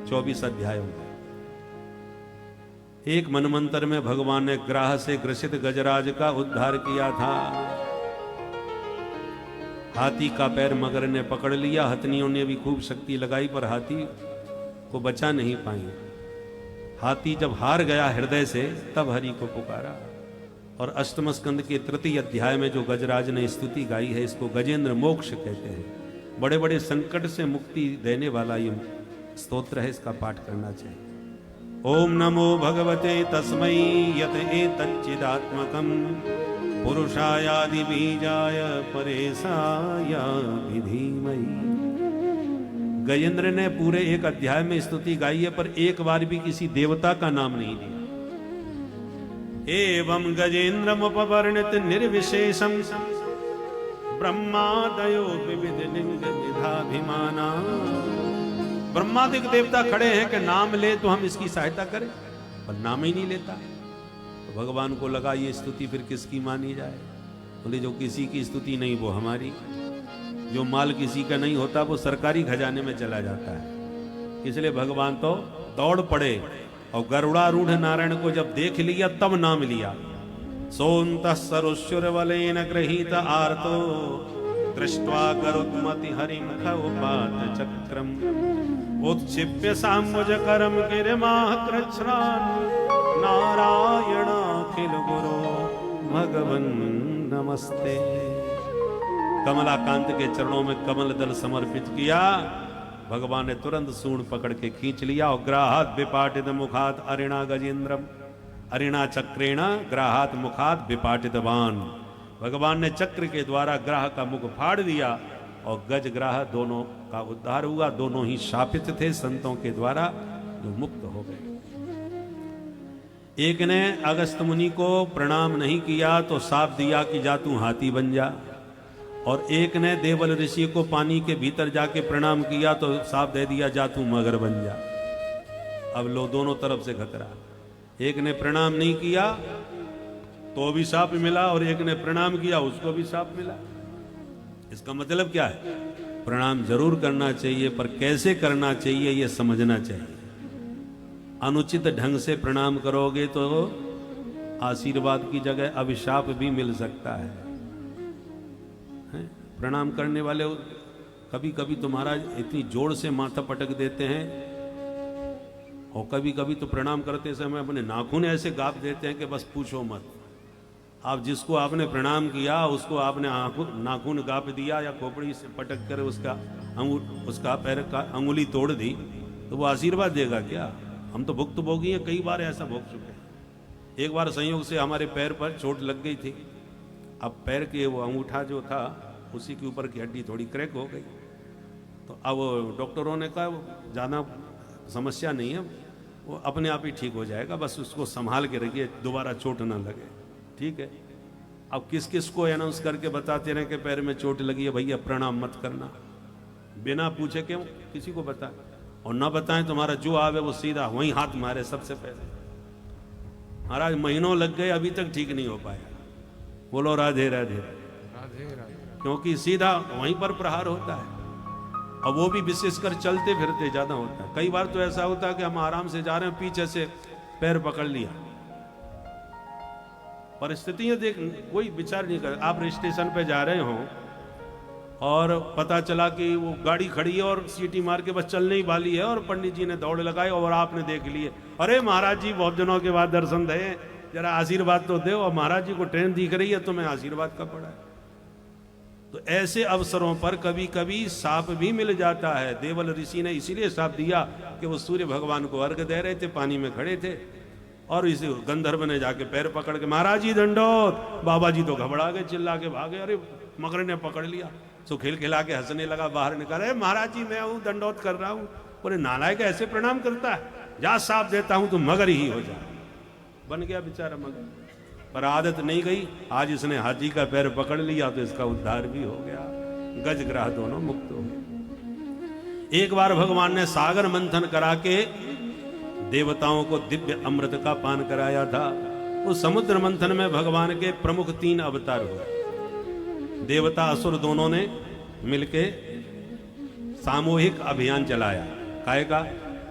24 अध्यायों में। एक मनवंतर में भगवान ने ग्राह से ग्रसित गजराज का उद्धार किया था। हाथी का पैर मगर ने पकड़ लिया, हथनियों ने भी खूब शक्ति लगाई पर हाथी को बचा नहीं पाई। हाथी जब हार गया हृदय से, तब हरि को पुकारा। और अष्टम स्कंद के 3 अध्याय में जो गजराज ने स्तुति गाई है, इसको गजेंद्र मोक्ष कहते हैं। बड़े बड़े संकट से मुक्ति देने वाला ये स्तोत्र है, इसका पाठ करना चाहिए। ओम नमो भगवते तस्मै यत एतच्चिदात्मकम् पुरुषायादि बीजाय परेशाय विधीमहि। गजेंद्र ने पूरे एक अध्याय में स्तुति गाई है, पर एक बार भी किसी देवता का नाम नहीं लिया। एवं गजेन्द्रमुपवर्णित निर्विशेषम ब्रह्मादयो विविध लिंग विधाभिमाना। ब्रह्मादिक देवता खड़े हैं कि नाम ले तो हम इसकी सहायता करें, पर नाम ही नहीं लेता। तो भगवान को लगा ये स्तुति फिर किसकी मानी जाए। बोले जो किसी की स्तुति नहीं वो हमारी। जो माल किसी का नहीं होता वो सरकारी खजाने में चला जाता है। इसलिए भगवान तो दौड़ पड़े और गरुड़ारूढ़ नारायण को जब देख लिया तब नाम लिया। सोन्तः सरुशुरवलेन गृहीत आर्तो दृष्ट्वा गरुत्मति हरिं खौपात चक्रम उत्क्षिप्य साम्बुजकरं गिरिमाः कृच्छ्रान् नारायणाखिल गुरो भगवन् नमस्ते। कमलाकांत के चरणों में कमल दल समर्पित किया। भगवान ने तुरंत सूंड पकड़ के खींच लिया और ग्राहात विपाटित मुखात अरिणा गजेन्द्रम अरिणा चक्रेण ग्राहात मुखात विपाटितवान। भगवान ने चक्र के द्वारा ग्राह का मुख फाड़ दिया और गज ग्राह दोनों का उद्धार हुआ। दोनों ही शापित थे संतों के द्वारा, जो मुक्त हो गए। एक ने अगस्त मुनि को प्रणाम नहीं किया तो शाप दिया कि जा तू हाथी बन जा, और एक ने देवल ऋषि को पानी के भीतर जाके प्रणाम किया तो शाप दे दिया जा तू मगर बन जा। अब लो दोनों तरफ से खतरा। एक ने प्रणाम नहीं किया तो भी शाप मिला, और एक ने प्रणाम किया उसको भी शाप मिला। इसका मतलब क्या है? प्रणाम जरूर करना चाहिए, पर कैसे करना चाहिए यह समझना चाहिए। अनुचित ढंग से प्रणाम करोगे तो आशीर्वाद की जगह अभिशाप भी मिल सकता है। प्रणाम करने वाले कभी कभी तुम्हारा इतनी जोर से माथा पटक देते हैं, और कभी कभी तो प्रणाम करते समय अपने नाखून ऐसे गाप देते हैं कि बस पूछो मत। आप जिसको आपने प्रणाम किया उसको आपने नाखून गाप दिया या खोपड़ी से पटक कर उसका पैर का अंगुली तोड़ दी, तो वो आशीर्वाद देगा क्या? हम तो भुक्तभोगी हैं, कई बार ऐसा भोग चुके हैं। एक बार संयोग से हमारे पैर पर चोट लग गई थी। अब पैर के वो अंगूठा जो था उसी के ऊपर की हड्डी थोड़ी क्रैक हो गई। तो अब डॉक्टरों ने कहा ज़्यादा समस्या नहीं है, वो अपने आप ही ठीक हो जाएगा, बस उसको संभाल के रखिए, दोबारा चोट ना लगे। ठीक है। अब किस किस को अनाउंस करके बताते रहे कि पैर में चोट लगी है, भैया प्रणाम मत करना। बिना पूछे क्यों किसी को बताए, और ना बताएं तुम्हारा जो आवे वो सीधा वहीं हाथ मारे सबसे पहले। महाराज महीनों लग गए अभी तक ठीक नहीं हो पाया। बोलो राधे राधे। क्योंकि सीधा वहीं पर प्रहार होता है, और वो भी विशेषकर चलते फिरते ज्यादा होता है। कई बार तो ऐसा होता है कि हम आराम से जा रहे हैं, पीछे से पैर पकड़ लिया। परिस्थितियां देख कोई विचार नहीं कर। आप स्टेशन पे जा रहे हो और पता चला कि वो गाड़ी खड़ी है और सीटी मार के बस चलने ही वाली है, और पंडित जी ने दौड़ लगाई और आपने देख लिए, अरे महाराज जी बहुत दिनों के बाद दर्शन दे, जरा आशीर्वाद तो दो। और महाराज जी को ट्रेन दिख रही है, तुम्हें आशीर्वाद का पड़ा है। तो ऐसे अवसरों पर कभी कभी साप भी मिल जाता है। देवल ऋषि ने इसीलिए साप दिया कि वो सूर्य भगवान को अर्घ दे रहे थे, पानी में खड़े थे, और इस गंधर्व ने जाके पैर पकड़ के महाराज जी दंडोत। बाबा जी तो घबरा गए, चिल्ला के भागे, अरे मगर ने पकड़ लिया। सो खिलखिला के हंसने लगा, बाहर निकल, अरे महाराज जी मैं हूं, दंडोत कर रहा हूं। बोले नालायक ऐसे प्रणाम करता है, जा साप देता हूं तो मगर ही हो जा। बन गया बेचारा मगर, पर आदत नहीं गई। आज इसने हाथी का पैर पकड़ लिया तो इसका उद्धार भी हो गया, गज ग्राह दोनों मुक्त हो गए। एक बार भगवान ने सागर मंथन करा के देवताओं को दिव्य अमृत का पान कराया था। उस समुद्र मंथन में भगवान के प्रमुख 3 अवतार हुए। देवता असुर दोनों ने मिलके सामूहिक अभियान चलाया। काहे का?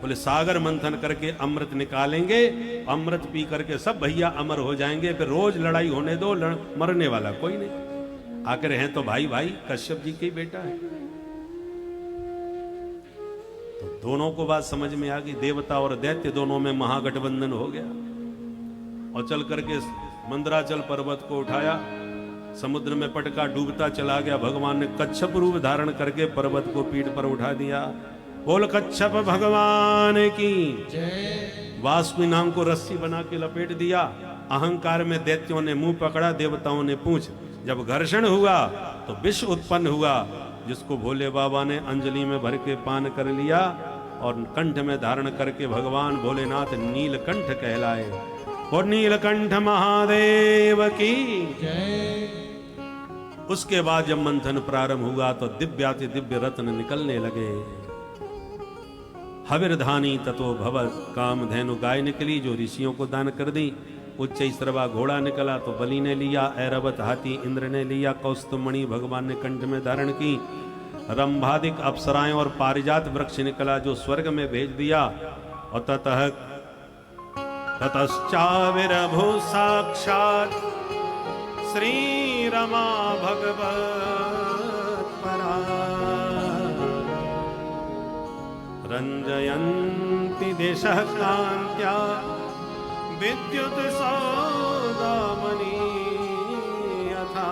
बोले सागर मंथन करके अमृत निकालेंगे, अमृत पी करके सब भैया अमर हो जाएंगे, फिर रोज लड़ाई होने दो, मरने वाला कोई नहीं। आखिर हैं तो भाई भाई, कश्यप जी के बेटा है। तो दोनों को बात समझ में आ गई। देवता और दैत्य दोनों में महागठबंधन हो गया, और चल करके मंदराचल पर्वत को उठाया, समुद्र में पटका, डूबता चला गया। भगवान ने कच्छप रूप धारण करके पर्वत को पीठ पर उठा दिया। बोल कच्छप भगवान की जय। वासुकी नाम को रस्सी बना के लपेट दिया, अहंकार में दैत्यों ने मुंह पकड़ा, देवताओं ने पूंछ। जब घर्षण हुआ तो विष उत्पन्न हुआ, जिसको भोले बाबा ने अंजलि में भर के पान कर लिया और कंठ में धारण करके भगवान भोलेनाथ नीलकंठ कहलाए। और नीलकंठ महादेव की जय। उसके बाद जब मंथन प्रारंभ हुआ तो दिव्याति दिव्य रत्न निकलने लगे। हविर्धानी ततो भवत, कामधेनु गाय निकली जो ऋषियों को दान कर दी। उच्चैश्रवा घोड़ा निकला तो बलि ने लिया। ऐरावत हाथी इंद्र ने लिया। कौस्तुभमणि भगवान ने कंठ में धारण की। रंभादिक अप्सराएं और पारिजात वृक्ष निकला जो स्वर्ग में भेज दिया। और ततश्चाविर्भू साक्षात् श्री रमा भगवत परा। रंजयन्ति देशः कान्त्या विद्युत सौदामणि यथा।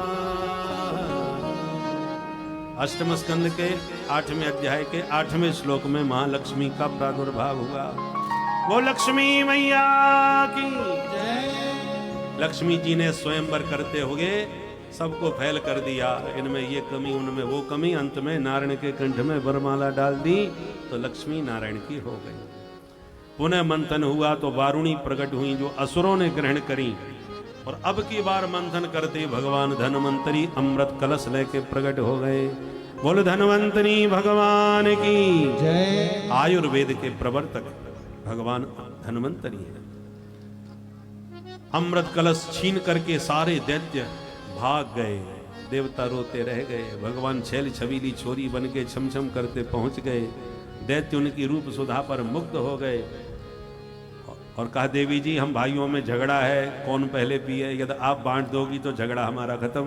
अष्टम स्कंद के 8वें अध्याय के 8वें श्लोक में महालक्ष्मी का प्रादुर्भाव हुआ। वो लक्ष्मी मैया की जय। लक्ष्मी जी ने स्वयंवर करते हुए सबको फैल कर दिया। इनमें ये कमी उनमें वो कमी, अंत में नारायण के कंठ में वरमाला डाल दी तो लक्ष्मी नारायण की हो गई। पुनः मंथन हुआ तो वारुणी प्रकट हुई जो असुरों ने ग्रहण करी। और अब की बार मंथन करते भगवान धन्वंतरी अमृत कलश लेके प्रकट हो गए। बोल धन्वंतरी भगवान की जय। आयुर्वेद के प्रवर्तक भगवान धन्वंतरी है। अमृत कलश छीन करके सारे दैत्य भाग गए। देवता रोते रह गए। भगवान छैल छबीली छोरी बन के छम छम करते पहुंच गए। दैत्य उनकी रूप सुधा पर मुग्ध हो गए और कहा, देवी जी हम भाइयों में झगड़ा है, कौन पहले पिए, यदि आप बांट दोगी तो झगड़ा हमारा खत्म।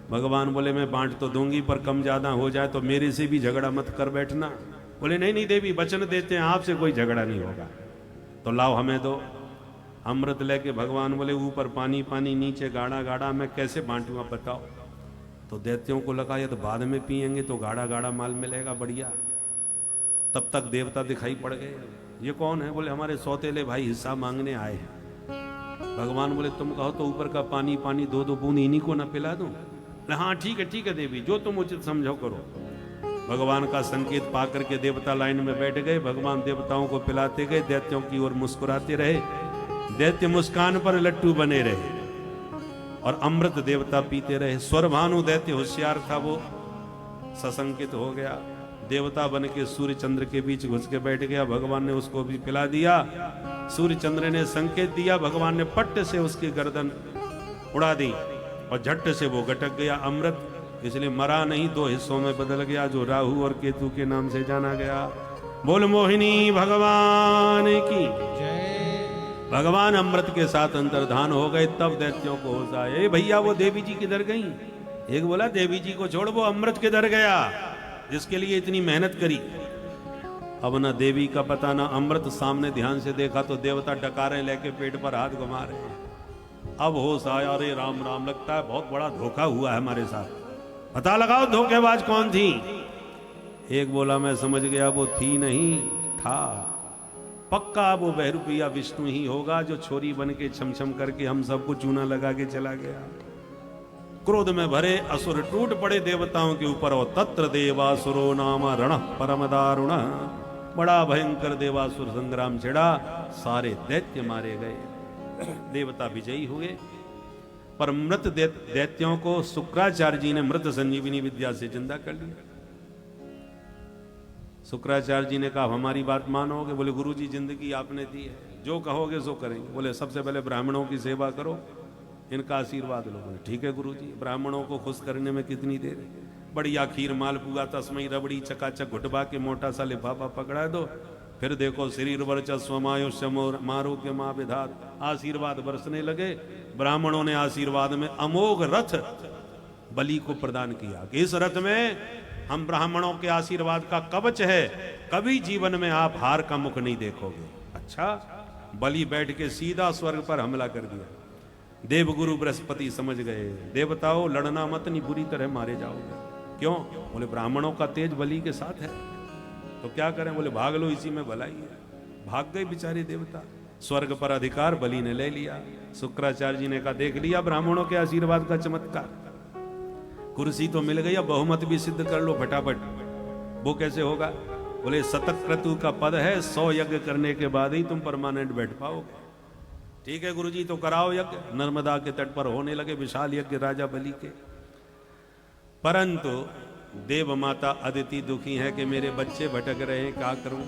भगवान बोले मैं बांट तो दूंगी पर कम ज्यादा हो जाए तो मेरे से भी झगड़ा मत कर बैठना। बोले नहीं नहीं देवी, वचन देते हैं आपसे कोई झगड़ा नहीं होगा। तो लाओ हमें दो। अमृत लेके भगवान बोले ऊपर पानी पानी नीचे गाढ़ा गाढ़ा, मैं कैसे बांटूंगा बताओ। तो दैत्यों को लगा ये तो बाद में पिएंगे तो गाढ़ा गाढ़ा माल मिलेगा बढ़िया। तब तक देवता दिखाई पड़ गए। ये कौन है? बोले हमारे सौतेले भाई हिस्सा मांगने आए हैं। भगवान बोले तुम कहो तो ऊपर का पानी पानी दो दो बूंद इन्हीं को ना पिला दूं? हाँ ठीक है देवी, जो तुम उचित समझो करो। भगवान का संकेत पा करके देवता लाइन में बैठ गए। भगवान देवताओं को पिलाते गए, दैत्यों की ओर मुस्कुराते रहे। दैत्य मुस्कान पर लट्टू बने रहे और अमृत देवता पीते रहे। स्वरभानु दैत्य होशियार था, वो सशंकित हो गया। देवता बन के सूर्य चंद्र के बीच घुस के बैठ गया। भगवान ने उसको भी पिला दिया। सूर्य चंद्र ने संकेत दिया, भगवान ने पट्ट से उसकी गर्दन उड़ा दी और झट से वो गटक गया अमृत। इसलिए मरा नहीं, दो हिस्सों में बदल गया, जो राहु और केतु के नाम से जाना गया। बोल मोहिनी भगवान की जय। भगवान अमृत के साथ अंतर्धान हो गए। तब दैत्यों को होश आया, ए भैया वो देवी जी किधर गई? एक बोला देवी जी को छोड़, वो अमृत किधर गया जिसके लिए इतनी मेहनत करी। अब ना देवी का पता ना अमृत। सामने ध्यान से देखा तो देवता डकारे लेके पेट पर हाथ घुमा रहे हैं। अब होश आया, अरे राम राम, लगता है बहुत बड़ा धोखा हुआ है हमारे साथ, पता लगाओ धोखेबाज कौन थी। एक बोला मैं समझ गया, वो थी नहीं था, पक्का वो बहरूपिया विष्णु ही होगा जो छोरी बन के छमछम करके हम सबको चूना लगा के चला गया। क्रोध में भरे असुर टूट पड़े देवताओं के ऊपर। और तत्र देवासुरो नाम रण परम दारुण। बड़ा भयंकर देवासुर संग्राम छिड़ा। सारे दैत्य मारे गए, देवता विजयी हुए। पर मृत दैत्यों को शुक्राचार्य जी ने मृत संजीवनी विद्या से जिंदा कर लिया। शुक्राचार्य जी ने कहा हमारी बात मानोगे? बोले गुरुजी जिंदगी आपने दी है, जो कहोगे सो करेंगे। बोले सबसे पहले ब्राह्मणों की सेवा करो, इनका आशीर्वाद लो। बोले ठीक है गुरुजी। ब्राह्मणों को खुश करने में कितनी देर? बढ़िया खीर मालपुआ तस्मई रबड़ी चकाचक घुटबा के मोटा सा लिफाफा पकड़ा दो। फिर देखो शरीर वर्चस्वमायुष्य मारोग्य माँ विधात, आशीर्वाद बरसने लगे। ब्राह्मणों ने आशीर्वाद में अमोघ रथ बलि को प्रदान किया कि इस रथ में हम ब्राह्मणों के आशीर्वाद का कवच है, कभी जीवन में आप हार का मुख नहीं देखोगे। अच्छा, बलि बैठ के सीधा स्वर्ग पर हमला कर दिया। देवगुरु बृहस्पति समझ गए, देवताओं लड़ना मत, नहीं बुरी तरह मारे जाओगे। क्यों? बोले ब्राह्मणों का तेज बलि के साथ है, तो क्या करें? बोले भाग लो, इसी में भलाई है। भाग गए बेचारे देवता। स्वर्ग पर अधिकार बलि ने ले लिया। शुक्राचार्य जी ने कहा देख लिया ब्राह्मणों के आशीर्वाद का चमत्कार, कुर्सी तो मिल गई, अब बहुमत भी सिद्ध कर लो फटाफट। वो कैसे होगा? बोले शतक क्रतु का पद है, 100 यज्ञ करने के बाद ही तुम परमानेंट बैठ पाओगे। ठीक है गुरुजी, तो कराओ यज्ञ। नर्मदा के तट पर होने लगे विशाल यज्ञ राजा बलि के। परंतु देव माता अदिति दुखी है कि मेरे बच्चे भटक रहे हैं, क्या करूं?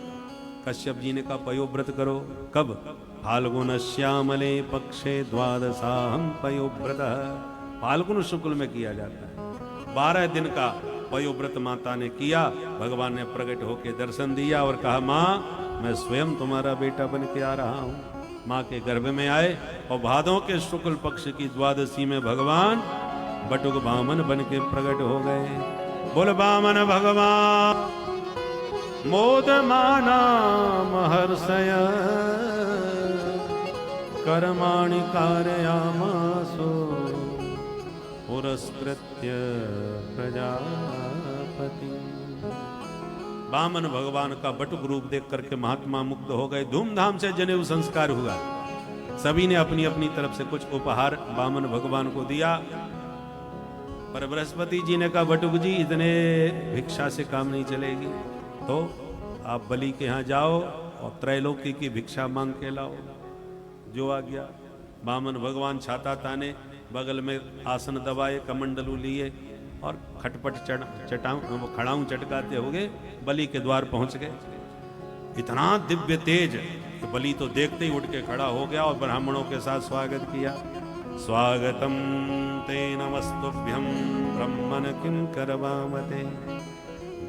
कश्यप जी ने कहा पयोव्रत करो। कब? फाल्गुन श्यामले पक्षे द्वादशाहम पयोव्रत। फाल्गुन शुक्ल में किया जाता है। 12 दिन का पयोव्रत माता ने किया। भगवान ने प्रकट होकर दर्शन दिया और कहा माँ मैं स्वयं तुम्हारा बेटा बन के आ रहा हूं। माँ के गर्भ में आए और भादों के शुक्ल पक्ष की द्वादशी में भगवान बटुक बामन बन के प्रकट हो गए। बोल बामन भगवान मोदमाना महर्षय कर्माणि कारयामासो पुरस्कृत्य प्रजापति। बामन भगवान का बटुक रूप देख करके महात्मा मुग्ध हो गए। धूमधाम से जनेऊ संस्कार हुआ। सभी ने अपनी अपनी तरफ से कुछ उपहार बामन भगवान को दिया। पर बृहस्पति जी ने कहा बटुक जी इतने भिक्षा से काम नहीं चलेगी, तो आप बलि के यहाँ जाओ और त्रैलोकी की भिक्षा मांग के लाओ। जो आ गया। बामन भगवान छाता ताने, बगल में आसन दबाए, कमंडलू लिए और खटपट खड़ाऊं चटकाते हुए बलि के द्वार पहुंच गए। इतना दिव्य तेज कि बलि तो देखते ही उठ के खड़ा हो गया और ब्राह्मणों के साथ स्वागत किया। स्वागतम ते नमस्तुभ्यं ब्रह्मन किं करवामते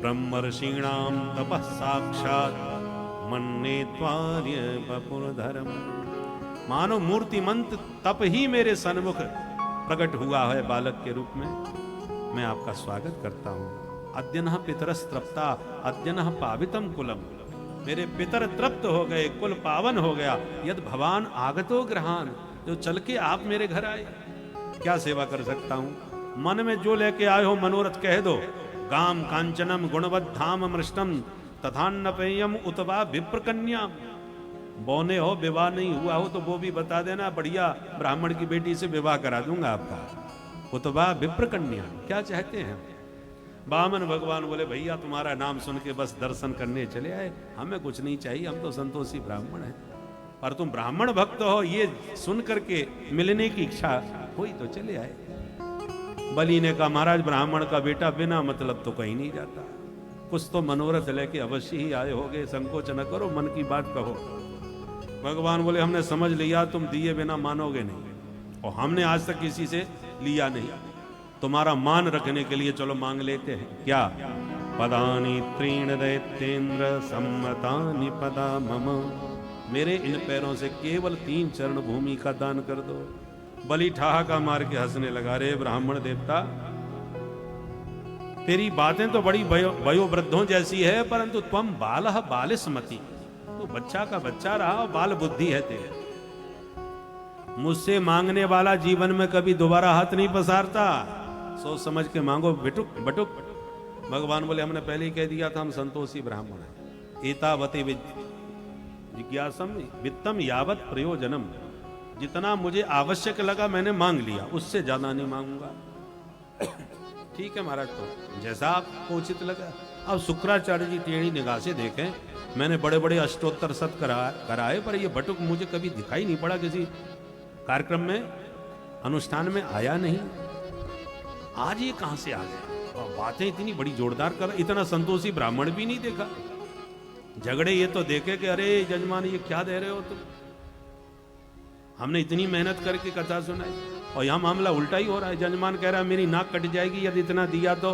ब्रह्मर्षीणां तपः साक्षात् मन्ये त्वार्य वपुर्धरम। मानो मूर्तिमंत तप ही मेरे सन्मुख प्रकट हुआ है बालक के रूप में। मैं आपका स्वागत करता हूँ। अद्यनः पितरस्तृप्ता अद्यनः पावितम कुलम। मेरे पितर तृप्त हो गए, कुल पावन हो गया। यद भवान आगतो ग्रहान, जो चल के आप मेरे घर आए, क्या सेवा कर सकता हूँ? मन में जो लेके आए हो मनोरथ कह दो। गाम कांचनम गुणवद्धाम मृष्टम तथान्नपेयम उतवा विप्रकन्या। बौने हो, विवाह नहीं हुआ हो तो वो भी बता देना, बढ़िया ब्राह्मण की बेटी से विवाह करा दूंगा आपका। उतवा विप्रकन्या, क्या चाहते हैं? बामन भगवान बोले भैया तुम्हारा नाम सुन के बस दर्शन करने चले आए, हमें कुछ नहीं चाहिए, हम तो संतोषी ब्राह्मण हैं। पर तुम ब्राह्मण भक्त हो ये सुन करके मिलने की इच्छा हुई तो चले आए। बलि ने कहा महाराज ब्राह्मण का बेटा बिना मतलब तो कहीं नहीं जाता, कुछ तो मनोरथ लेके अवश्य ही आए होगे, संकोच न करो, मन की बात कहो। भगवान बोले हमने समझ लिया, तुम दिए बिना मानोगे नहीं और हमने आज तक किसी से लिया नहीं। तुम्हारा मान रखने के लिए चलो मांग लेते हैं। क्या? पदानि त्रीण दैत्येन्द्र सम्मतानि पदा मम। मेरे इन पैरों से केवल 3 चरण भूमि का दान कर दो। बलि ठहाका मार के हंसने लगा। रे ब्राह्मण देवता, तेरी बातें तो बड़ी वयोवृद्धों जैसी है, परंतु त्वम बालः बालिस्मति, तो बच्चा का बच्चा रहा और बाल बुद्धि है तेरे। मुझसे मांगने वाला जीवन में कभी दोबारा हाथ नहीं पसारता, सोच समझ के मांगो बिटुक बटुक। भगवान बोले हमने पहले ही कह दिया था हम संतोषी ब्राह्मण हैं। एतावते जिज्ञासम वित्तम यावत प्रयोजनम। जितना मुझे आवश्यक लगा मैंने मांग लिया, उससे ज्यादा नहीं मांगूंगा। ठीक है महाराज, तो जैसा आपको उचित लगा। अब शुक्राचार्य जी टेढ़ी निगाह से देखें, मैंने बड़े बड़े अष्टोत्तर सत कराए पर ये बटुक मुझे कभी दिखाई नहीं पड़ा, किसी कार्यक्रम में अनुष्ठान में आया नहीं। आज ये कहां से आ गया? और बातें इतनी बड़ी जोरदार कर, इतना संतोषी ब्राह्मण भी नहीं देखा। झगड़े ये तो देखे कि अरे जजमान ये क्या दे रहे हो तुम, हमने इतनी मेहनत करके कथा सुनाई और यहां मामला उल्टा ही हो रहा है। जजमान कह रहा है मेरी नाक कट जाएगी यदि इतना दिया तो,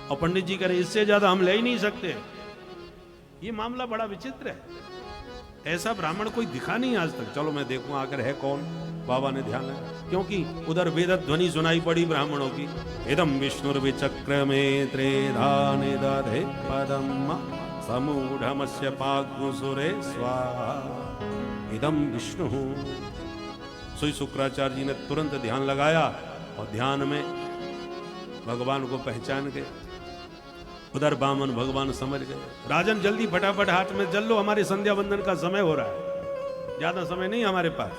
और पंडित जी कह रहे इससे ज्यादा हम ले ही नहीं सकते। ये मामला बड़ा विचित्र है। ऐसा ब्राह्मण कोई दिखा नहीं आज तक। चलो मैं देखूं आकर है कौन। बाबा ने ध्यान है, क्योंकि उधर वेद ध्वनि सुनाई पड़ी ब्राह्मणों की। इदम विष्णुर्विचक्रमे त्रेधाने दधे पदम समूढ़मस्य पाग्मुसुरे स्वाहा इदम विष्णु। श्री शुक्राचार्य जी ने तुरंत ध्यान लगाया और ध्यान में भगवान को पहचान गए। उधर बामन भगवान समझ गए। राजन जल्दी फटाफट हाथ में जल लो, हमारे संध्या वंदन का समय हो रहा है। ज्यादा समय नहीं हमारे पास।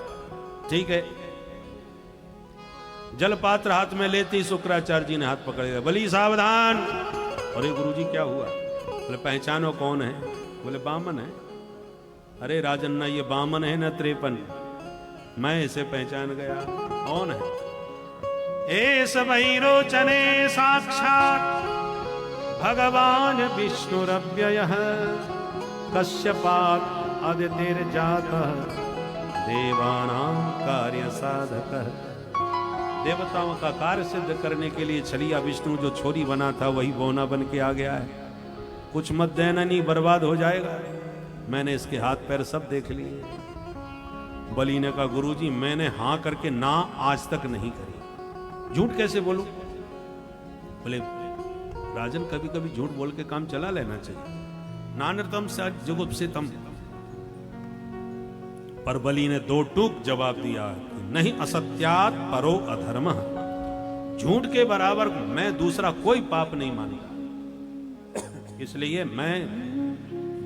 ठीक है, जल पात्र हाथ में लेते ही शुक्राचार्य जी ने हाथ पकड़ लिया। बली सावधान। अरे गुरुजी क्या हुआ? बोले पहचानो कौन है? बोले बामन है। अरे राजन ना ये बामन है ना 53, मैं इसे पहचान गया। कौन है? एस वैरोचने साक्षात भगवान विष्णुरव्ययः कश्यपात् आदितिर्जातः देवानां कार्य साधकः। देवताओं का कार्य सिद्ध करने के लिए छलिया विष्णु जो छोरी बना था वही बौना बन के आ गया है। कुछ मत देना, नहीं बर्बाद हो जाएगा। मैंने इसके हाथ पैर सब देख लिए। बलि ने कहा गुरुजी मैंने हां करके ना आज तक नहीं करी, झूठ कैसे बोलूं? बोले राजन कभी कभी झूठ बोल के काम चला लेना चाहिए। नानृतम स जुगुप्सितम। पर बलि ने दो टूक जवाब दिया कि नहीं असत्यात परो अधर्म। झूठ के बराबर मैं दूसरा कोई पाप नहीं मानूंगा, इसलिए मैं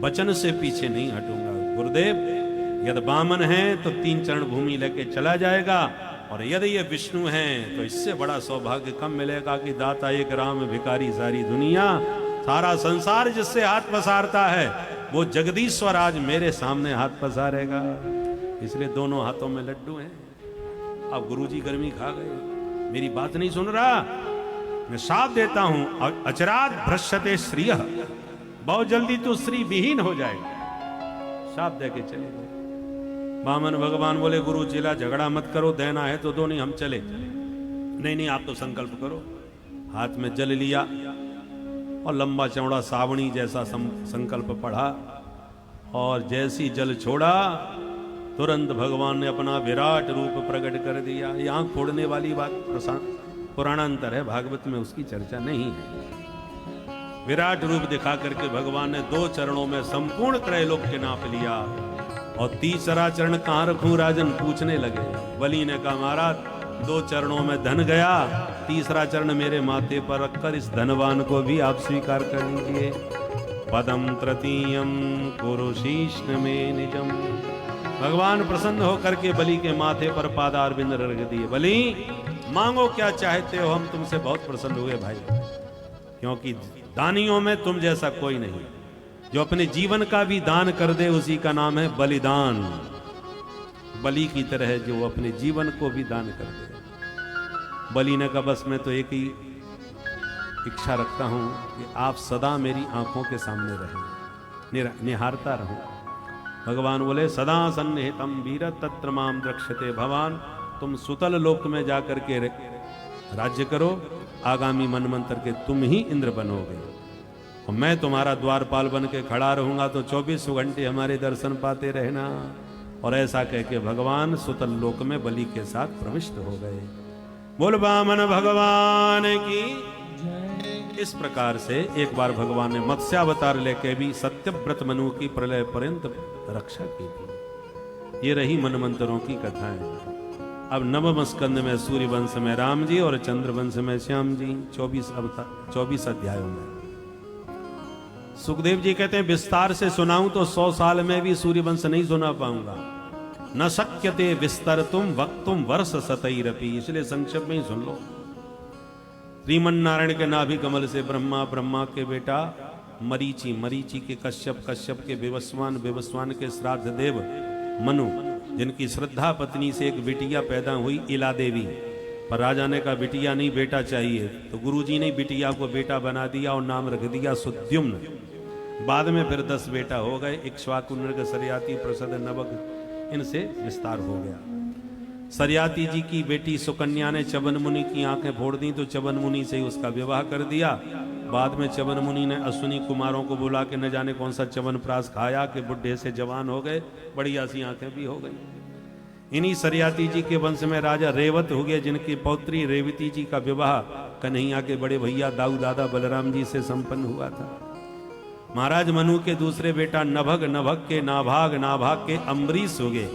वचन से पीछे नहीं हटूंगा। गुरुदेव यदि बामन है तो 3 चरण भूमि लेके चला जाएगा, और यदि ये विष्णु हैं तो इससे बड़ा सौभाग्य कम मिलेगा कि दाता एक राम भिखारी सारी दुनिया। सारा संसार जिससे हाथ पसारता है वो जगदीश्वर आज मेरे सामने हाथ पसारेगा। इसलिए दोनों हाथों में लड्डू हैं। अब गुरुजी गर्मी खा गए, मेरी बात नहीं सुन रहा। मैं साफ देता हूं अचरात भ्रष्यते श्रिय, बहुत जल्दी तो श्री विहीन हो जाएगा। साफ दे के चले गए। बामन भगवान बोले गुरु जिला झगड़ा मत करो, देना है तो दो, नहीं हम चले। नहीं आप तो संकल्प करो। हाथ में जल लिया और लंबा चौड़ा सावणी जैसा संकल्प पढ़ा, और जैसी जल छोड़ा तुरंत भगवान ने अपना विराट रूप प्रकट कर दिया। ये आंख फोड़ने वाली बात पुराणांतर है, भागवत में उसकी चर्चा नहीं है। विराट रूप दिखा करके भगवान ने 2 चरणों में संपूर्ण त्रैलोक के नाप लिया। और 3रा चरण कहां रखूं राजन पूछने लगे। बलि ने कहा महाराज 2 चरणों में धन गया, 3रा चरण मेरे माथे पर रखकर इस धनवान को भी आप स्वीकार कर लीजिए। पदम तृतीयम कुरुशीष्ण में निजम। भगवान प्रसन्न होकर के बलि के माथे पर पादारविंद रख दिए। बलि मांगो क्या चाहते हो, हम तुमसे बहुत प्रसन्न हुए भाई, क्योंकि दानियों में तुम जैसा कोई नहीं। जो अपने जीवन का भी दान कर दे उसी का नाम है बलिदान। बलि की तरह जो अपने जीवन को भी दान कर दे। बलि ने कहा बस मैं तो एक ही इच्छा रखता हूं कि आप सदा मेरी आंखों के सामने रहें, निहारता रहूं। भगवान बोले सदा सन्निहितम वीर तत्र माम द्रक्ष्यते। भगवान तुम सुतल लोक में जाकर के राज्य करो, आगामी मनमंत्र के तुम ही इंद्र बनोगे, और मैं तुम्हारा द्वारपाल बन के खड़ा रहूंगा, तो 24 घंटे हमारे दर्शन पाते रहना। और ऐसा कह के भगवान सुतल लोक में बलि के साथ प्रविष्ट हो गए। बोल वामन भगवान की। इस प्रकार से एक बार भगवान ने मत्स्यावतार लेके भी सत्यव्रत मनु की प्रलय पर्यंत रक्षा की थी। ये रही मनमंत्रों की कथाएं। अब नवम स्कंद में सूर्य वंश में राम जी और चंद्र वंश में श्याम जी 24 अध्यायों में। सुखदेव जी कहते हैं विस्तार से सुनाऊं तो 100 साल में भी सूर्य वंश नहीं सुना पाऊंगा। न शक्यते विस्तर तुम वक्तुम वर्ष सतैरपि, इसलिए संक्षेप में ही सुन लो। श्रीमन नारायण के नाभि कमल से ब्रह्मा, ब्रह्मा के बेटा मरीचि, मरीचि के कश्यप, कश्यप के विवस्वान, विवस्वान के श्राद्ध देव मनु, जिनकी श्रद्धा पत्नी से एक बिटिया पैदा हुई इला देवी। पर राजा ने कहा बिटिया नहीं बेटा चाहिए, तो गुरुजी ने बिटिया को बेटा बना दिया और नाम रख दिया सुद्युम्न। बाद में फिर 10 बेटा हो गए, इक्ष्वाकु, नृग, सरियाती, प्रसद, नवग, इनसे विस्तार हो गया। सरियाती जी की बेटी सुकन्या ने चवन मुनि की आंखें फोड़ दी, तो चवन मुनि से ही उसका विवाह कर दिया। बाद में चवन मुनि ने अश्विनी कुमारों को बुला के न जाने कौन सा चवन प्रास खाया कि बुढ़े से जवान हो गए, बढ़िया सी आंखें भी हो गई। इन्हीं सरियाती जी के वंश में राजा रेवत हो गए, जिनकी पौत्री रेवती जी का विवाह कन्हैया के बड़े भैया दाऊ दादा बलराम जी से संपन्न हुआ था। महाराज मनु के दूसरे बेटा नभग, नभग के नाभाग, नाभाग के अम्बरीश हो गए,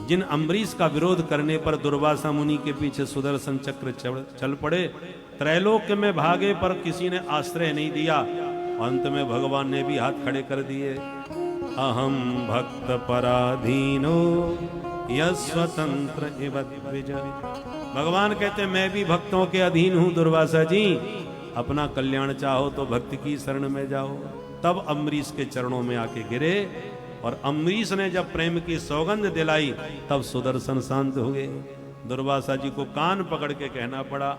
जिन अम्बरीश का विरोध करने पर दुर्वासा मुनि के पीछे सुदर्शन चक्र चल पड़े। त्रैलोक में भागे पर किसी ने आश्रय नहीं दिया। अंत में भगवान ने भी हाथ खड़े कर दिए। अहम भक्त पराधीनो यस्वतंत्र इव द्विज। भगवान कहते मैं भी भक्तों के अधीन हूं दुर्वासा जी, अपना कल्याण चाहो तो भक्ति की शरण में जाओ। तब अम्बरीश के चरणों में आके गिरे, और अम्बरीश ने जब प्रेम की सौगंध दिलाई तब सुदर्शन शांत हुए। दुर्वासा जी को कान पकड़ के कहना पड़ा,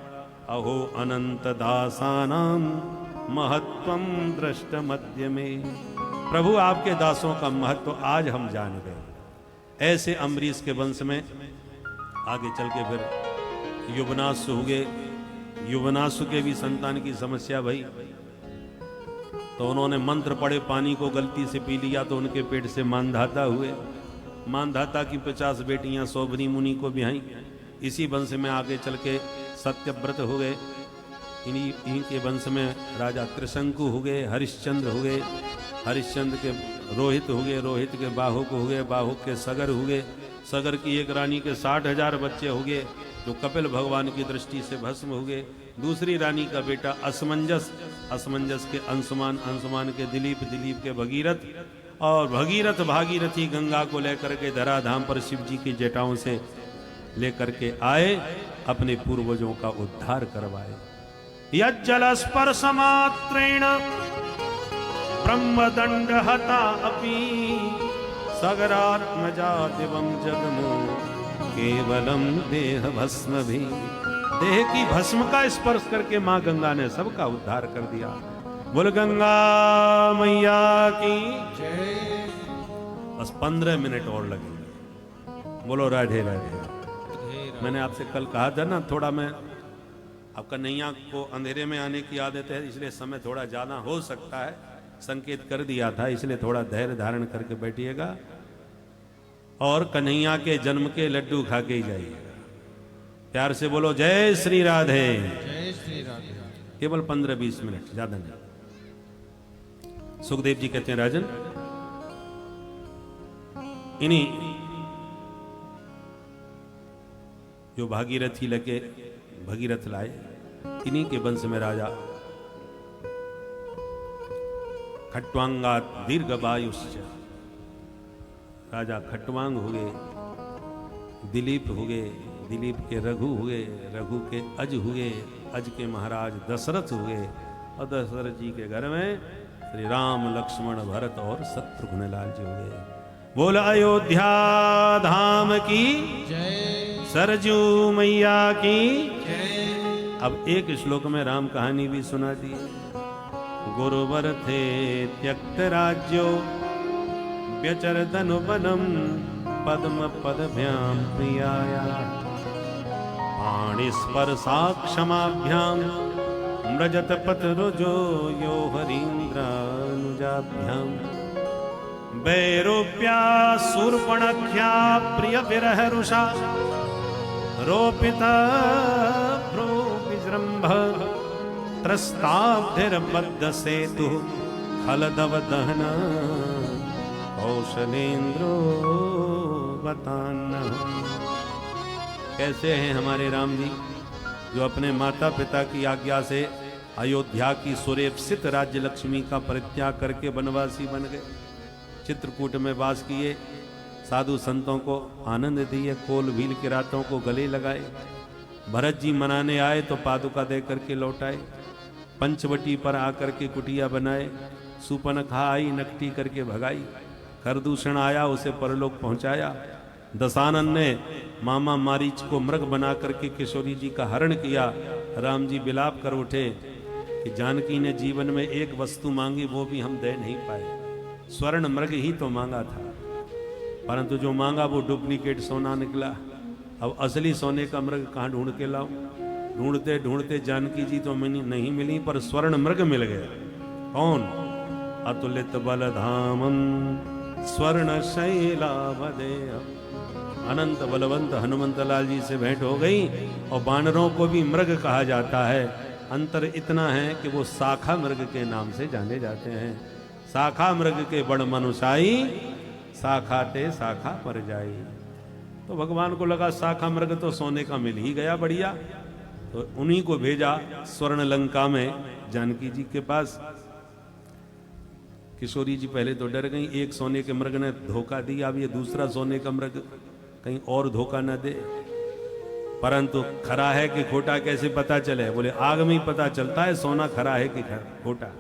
अहो अनंत दासानाम महत्वम दृष्ट मध्य में। प्रभु आपके दासों का महत्व आज हम जान गए। ऐसे अम्बरीश के वंश में आगे चल के फिर युवनासु हुए। युवनासु के भी संतान की समस्या भई, तो उन्होंने मंत्र पढ़े, पानी को गलती से पी लिया तो उनके पेट से मानधाता हुए। मानधाता की 50 बेटियां सौभरी मुनि को बिहाई। इसी वंश में आगे चल के सत्यव्रत हो गए। इन्हीं के वंश में राजा त्रिशंकु हो गए, हरिश्चंद्र हो गए, हरिश्चंद्र के रोहित हो गए, रोहित के बाहुक हो गए, बाहुक के सगर हो गए, सगर की एक रानी के 60,000 बच्चे हो गए जो कपिल भगवान की दृष्टि से भस्म हो गए। दूसरी रानी का बेटा असमंजस, असमंजस के अंशुमान, अंशुमान के दिलीप, दिलीप के भगीरथ, और भगीरथ भागीरथी गंगा को लेकर के धराधाम पर शिव जी की जटाओं से लेकर के आए, अपने पूर्वजों का उद्धार करवाए। यज्जल स्पर्श मात्रेण ब्रह्मदंड हता अपि सगरात्म जातिवम जगमो केवलम देह भस्म भी। देह की भस्म का स्पर्श करके मां गंगा ने सबका उद्धार कर दिया। बोल गंगा मैया की जय। बस 15 मिनट और लगेंगे। बोलो राधे राधे। मैंने आपसे कल कहा था ना, थोड़ा मैं आपका नैया को अंधेरे में आने की आदत है, इसलिए समय थोड़ा ज्यादा हो सकता है, संकेत कर दिया था, इसलिए थोड़ा धैर्य धारण करके बैठिएगा और कन्हैया के जन्म के लड्डू खा के ही जाइएगा। प्यार से बोलो जय श्री राधे। जय श्री राधे। केवल 15-20 मिनट, ज्यादा नहीं। सुखदेव जी कहते हैं, राजन इन्हीं जो भागीरथी लगे भगीरथ लाए, इन्हीं के वंश में राजा खट्वांगा दीर्घवायुश्च, राजा खट्वांग हुए, दिलीप हुए, दिलीप के रघु हुए, रघु के अज हुए, अज के महाराज दशरथ हुए, और दशरथ जी के घर में श्री राम लक्ष्मण भरत और शत्रुघ्न लाल जी हुए। बोल अयोध्या धाम की जय। सरजू मैया की जय। अब एक श्लोक में राम कहानी भी सुना दी। गुरुवर थे त्यक्त राज्यो व्यचरदनु वनम पद्म पदभ्याम प्रियाया पाणिस्पर्शाक्षमाभ्याम मृजत पतरुजो यो हरीन्द्रानुजाभ्याम वैरूप्या शूर्पणख्या प्रिय विरह रुषा रोपिता भ्रो विजृंभ त्रस्ताब्धिर्बद्ध सेतु खलदव दहन कौशलेन्द्रो बताना। कैसे हैं हमारे राम जी, जो अपने माता पिता की आज्ञा से अयोध्या की सुरेप्सित राज्य लक्ष्मी का परित्याग करके वनवासी बन गए, चित्रकूट में वास किए, साधु संतों को आनंद दिए, कोल भील के रातों को गले लगाए, भरत जी मनाने आए तो पादुका दे करके लौटाए, पंचवटी पर आकर के कुटिया बनाए, सुपनखा आई नकटी करके भगाई, खरदूषण आया उसे परलोक पहुंचाया, दशानन ने मामा मारीच को मृग बना करके किशोरी जी का हरण किया। राम जी विलाप कर उठे कि जानकी ने जीवन में एक वस्तु मांगी, वो भी हम दे नहीं पाए, स्वर्ण मृग ही तो मांगा था, परंतु जो मांगा वो डुप्लीकेट सोना निकला। अब असली सोने का मृग कहाँ ढूंढ के लाऊं? ढूंढते ढूंढते जानकी जी तो नहीं मिली, पर स्वर्ण मृग मिल गया। कौन? अतुलित बलधामम स्वर्ण शैलावदेय। अनंत बलवंत हनुमंत लाल जी से भेंट हो गई, और बानरों को भी मृग कहा जाता है। अंतर इतना है कि वो शाखा मृग के नाम से जाने जाते हैं। शाखा मृग के बड़ मनुषाई, शाखा ते शाखा पर जाई। तो भगवान को लगा शाखा मृग तो सोने का मिल ही गया, बढ़िया, तो उन्हीं को भेजा स्वर्ण लंका में जानकी जी के पास किशोरी जी पहले तो डर गई, एक सोने के मृग ने धोखा दिया, अब ये दूसरा सोने का मृग कहीं और धोखा न दे। परंतु खरा है कि खोटा कैसे पता चले? बोले आग में ही पता चलता है सोना खरा है कि खोटा।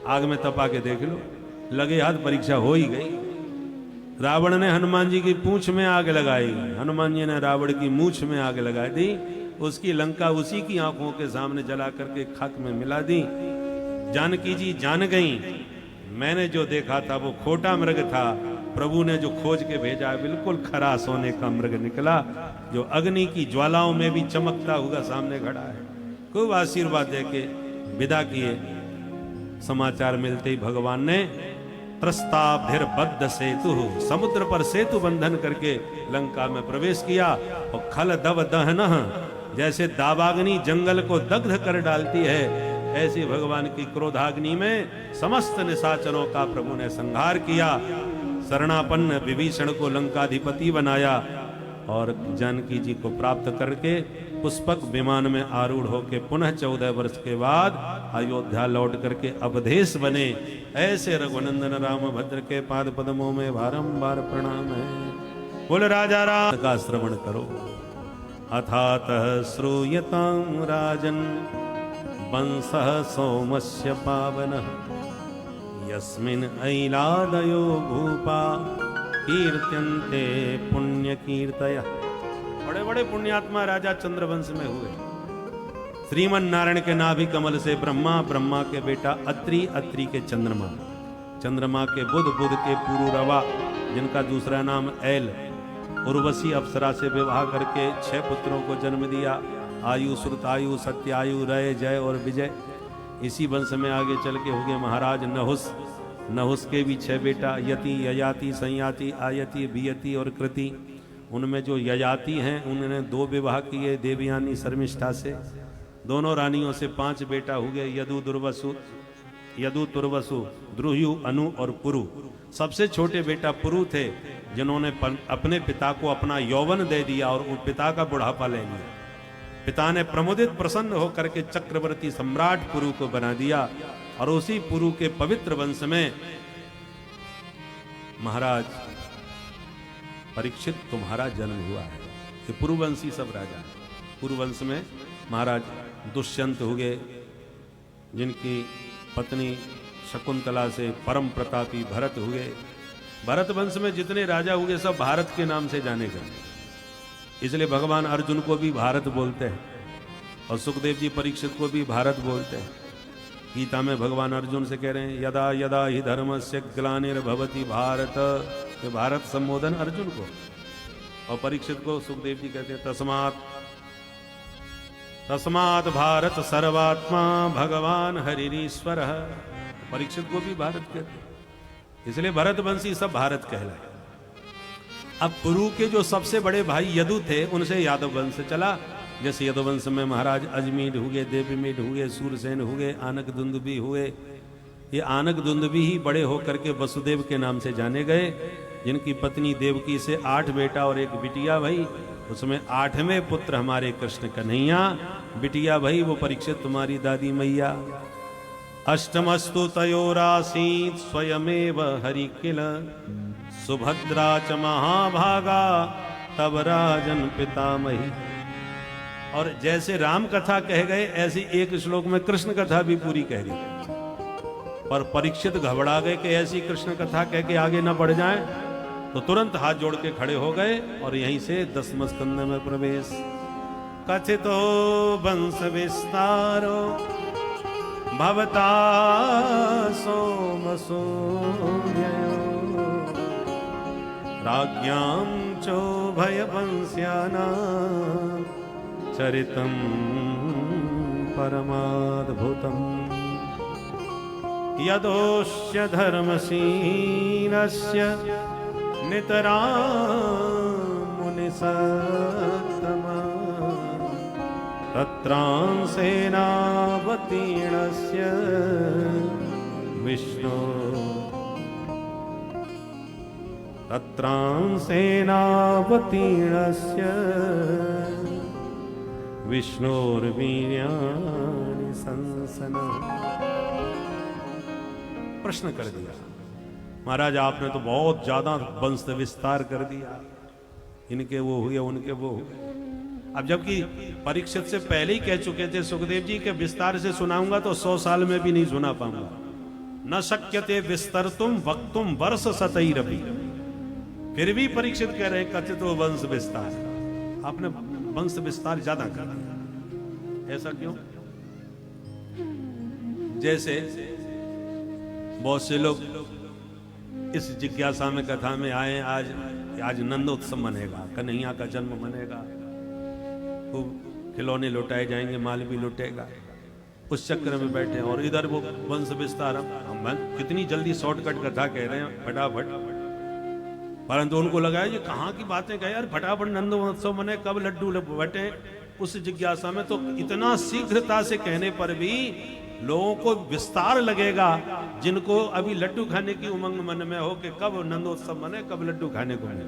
आग में तपा के देख लो, लगे हाथ परीक्षा हो ही गई। रावण ने हनुमान जी की पूंछ में आग लगाई, हनुमान जी ने रावण की मूंछ में आग लगा दी, उसकी लंका उसी की आंखों के सामने जला करके खाक में मिला दी। जानकी जी जान गई, मैंने जो देखा था वो खोटा मृग था, प्रभु ने जो खोज के भेजा बिल्कुल खरा सोने का मृग निकला, जो अग्नि की ज्वालाओं में भी चमकता हुआ सामने खड़ा है। खूब आशीर्वाद देके विदा किए। समाचार मिलते ही भगवान ने त्रस्ताभिर्बद्ध सेतु, समुद्र पर सेतु बंधन करके लंका में प्रवेश किया। और खल दव दहन, जैसे दावाग्नि जंगल को दग्ध कर डालती है, ऐसी भगवान की क्रोधाग्नि में समस्त निशाचरों का प्रभु ने संहार किया। शरणापन्न विभीषण को लंकाधिपति बनाया और जानकी जी को प्राप्त करके पुष्पक विमान में आरूढ़ होके पुनः 14 वर्ष के बाद अयोध्या लौट करके अवधेश बने। ऐसे रघुनंदन राम भद्र के पाद पद्मों में बारंबार प्रणाम है। बोल राजा राम का श्रवण करो। अथातः श्रूयतां राजन वंशः सोमस्य पावनः, यस्मिन् ऐलादयो भूपा कीर्त्यन्ते पुण्य कीर्तयः। बड़े बड़े पुण्यात्मा राजा चंद्रवंश में हुए। श्रीमन नारायण के नाभि कमल से ब्रह्मा, ब्रह्मा के बेटा अत्रि, अत्रि के चंद्रमा, चंद्रमा के बुध, बुध के पुरुरवा जिनका दूसरा नाम ऐल, उर्वशी अप्सरा से विवाह करके 6 पुत्रों को जन्म दिया। आयु, श्रुतायु, सत्यायु, रय, जय और विजय। इसी वंश में आगे चल के हो गए महाराज नहुस। नहुस के भी 6 बेटा, यति, ययाति, संयाति, आयति, बियति और कृति। उनमें जो ययाति हैं उन्होंने 2 विवाह किए देवयानी शर्मिष्ठा से। दोनों रानियों से 5 बेटा हो गए, यदु, दुर्वसु, यदु, तुर्वसु, द्रुह्यु, अनु और पुरु। सबसे छोटे बेटा पुरु थे, जिन्होंने अपने पिता को अपना यौवन दे दिया और उन पिता का बुढ़ापा ले लिया। पिता ने प्रमुदित प्रसन्न होकर के चक्रवर्ती सम्राट पुरु को बना दिया। और उसी पुरु के पवित्र वंश में महाराज परीक्षित तुम्हारा जन्म हुआ है। ये पुरुवंशी सब राजा। पुरुवंश में महाराज दुष्यंत हो गए, जिनकी पत्नी शकुंतला से परम प्रतापी भरत हुए। भरत वंश में जितने राजा हुए सब भारत के नाम से जाने गए, इसलिए भगवान अर्जुन को भी भारत बोलते हैं और सुखदेव जी परीक्षित को भी भारत बोलते हैं। गीता में भगवान अर्जुन से कह रहे हैं यदा यदा ही धर्मस्य ग्लानिर्भवति भारत, ये भारत संबोधन अर्जुन को। और परीक्षित को सुखदेव जी कहते हैं तस्मात् भारत सर्वात्मा भगवान हरिरीश्वर। परीक्षित को भी भारत कहते हैं, इसलिए भरतवंशी सब भारत कहलाए। अब पुरु के जो सबसे बड़े भाई यदु थे, उनसे यादव वंश चला। जैसे यदु वंश में महाराज अजमीर हुए, देवमीर हुए, सूरसेन हुए, आनक दुंदुभी हुए। ये आनक दुंदुभी ही बड़े होकर के वसुदेव के नाम से जाने गए, जिनकी पत्नी देवकी से 8 बेटा और 1 बिटिया भई। उसमें 8वें पुत्र हमारे कृष्ण कन्हैया, बिटिया भई वो परीक्षित तुम्हारी दादी मैया। अष्टमस्तु तयोरासीत स्वयमेव हरि किल, सुभद्रा च महाभागा तब राजन पितामही। और जैसे राम कथा कह गए, ऐसी एक श्लोक में कृष्ण कथा भी पूरी कह गई। पर परीक्षित घबरा गए कि ऐसी कृष्ण कथा कह के आगे न बढ़ जाए, तो तुरंत हाथ जोड़ के खड़े हो गए और यहीं से 10वें स्कंद में प्रवेश। कथितो वंश विस्तारो भवता सोम सूर्ययो, राज्ञां चोभयवंश्यानां चरितं परमाद्भुतम्। यदोश्य धर्मशीलस्य नितरां मुनिसत्तमा, तत्रां सेनावतीर्णस्य विष्णु, तत्रां सेनावतीर्णस्य विष्णोर्वीर्याणि संसना। प्रश्न कर दिया, महाराज आपने तो बहुत ज्यादा वंश विस्तार कर दिया, इनके वो हुए उनके वो हुए। अब जबकि परीक्षित से पहले ही कह चुके थे सुखदेव जी के विस्तार से सुनाऊंगा तो 100 साल में भी नहीं सुना पाऊंगा। न शक्यते विस्तरतुम वक्तुम वर्ष सतैरपि। फिर भी परीक्षित कह रहे कथितो वंश विस्तार, आपने वंश विस्तार ज्यादा कर दिया। ऐसा क्यों? जैसे बहुत से लोग इस जिज्ञासा में कथा में आए, आज नंदोत्सव मनेगा, कन्हैया का जन्म मनेगा, खूब खिलौने लुटाए जाएंगे, माल भी लुटेगा, उस चक्र में बैठे हैं। और इधर वो वंश विस्तार, हम कितनी जल्दी शॉर्टकट कथा कह रहे हैं फटाफट, परंतु उनको लगा ये कहाँ की बातें कहे यार, फटाफट नंदोत्सव मने, कब लड्डू बटे, उस जिज्ञासा में। तो इतना शीघ्रता से कहने पर भी लोगों को विस्तार लगेगा, जिनको अभी लड्डू खाने की उमंग मन में हो कि कब नंदोत्सव मने, कब लड्डू खाने को मिले,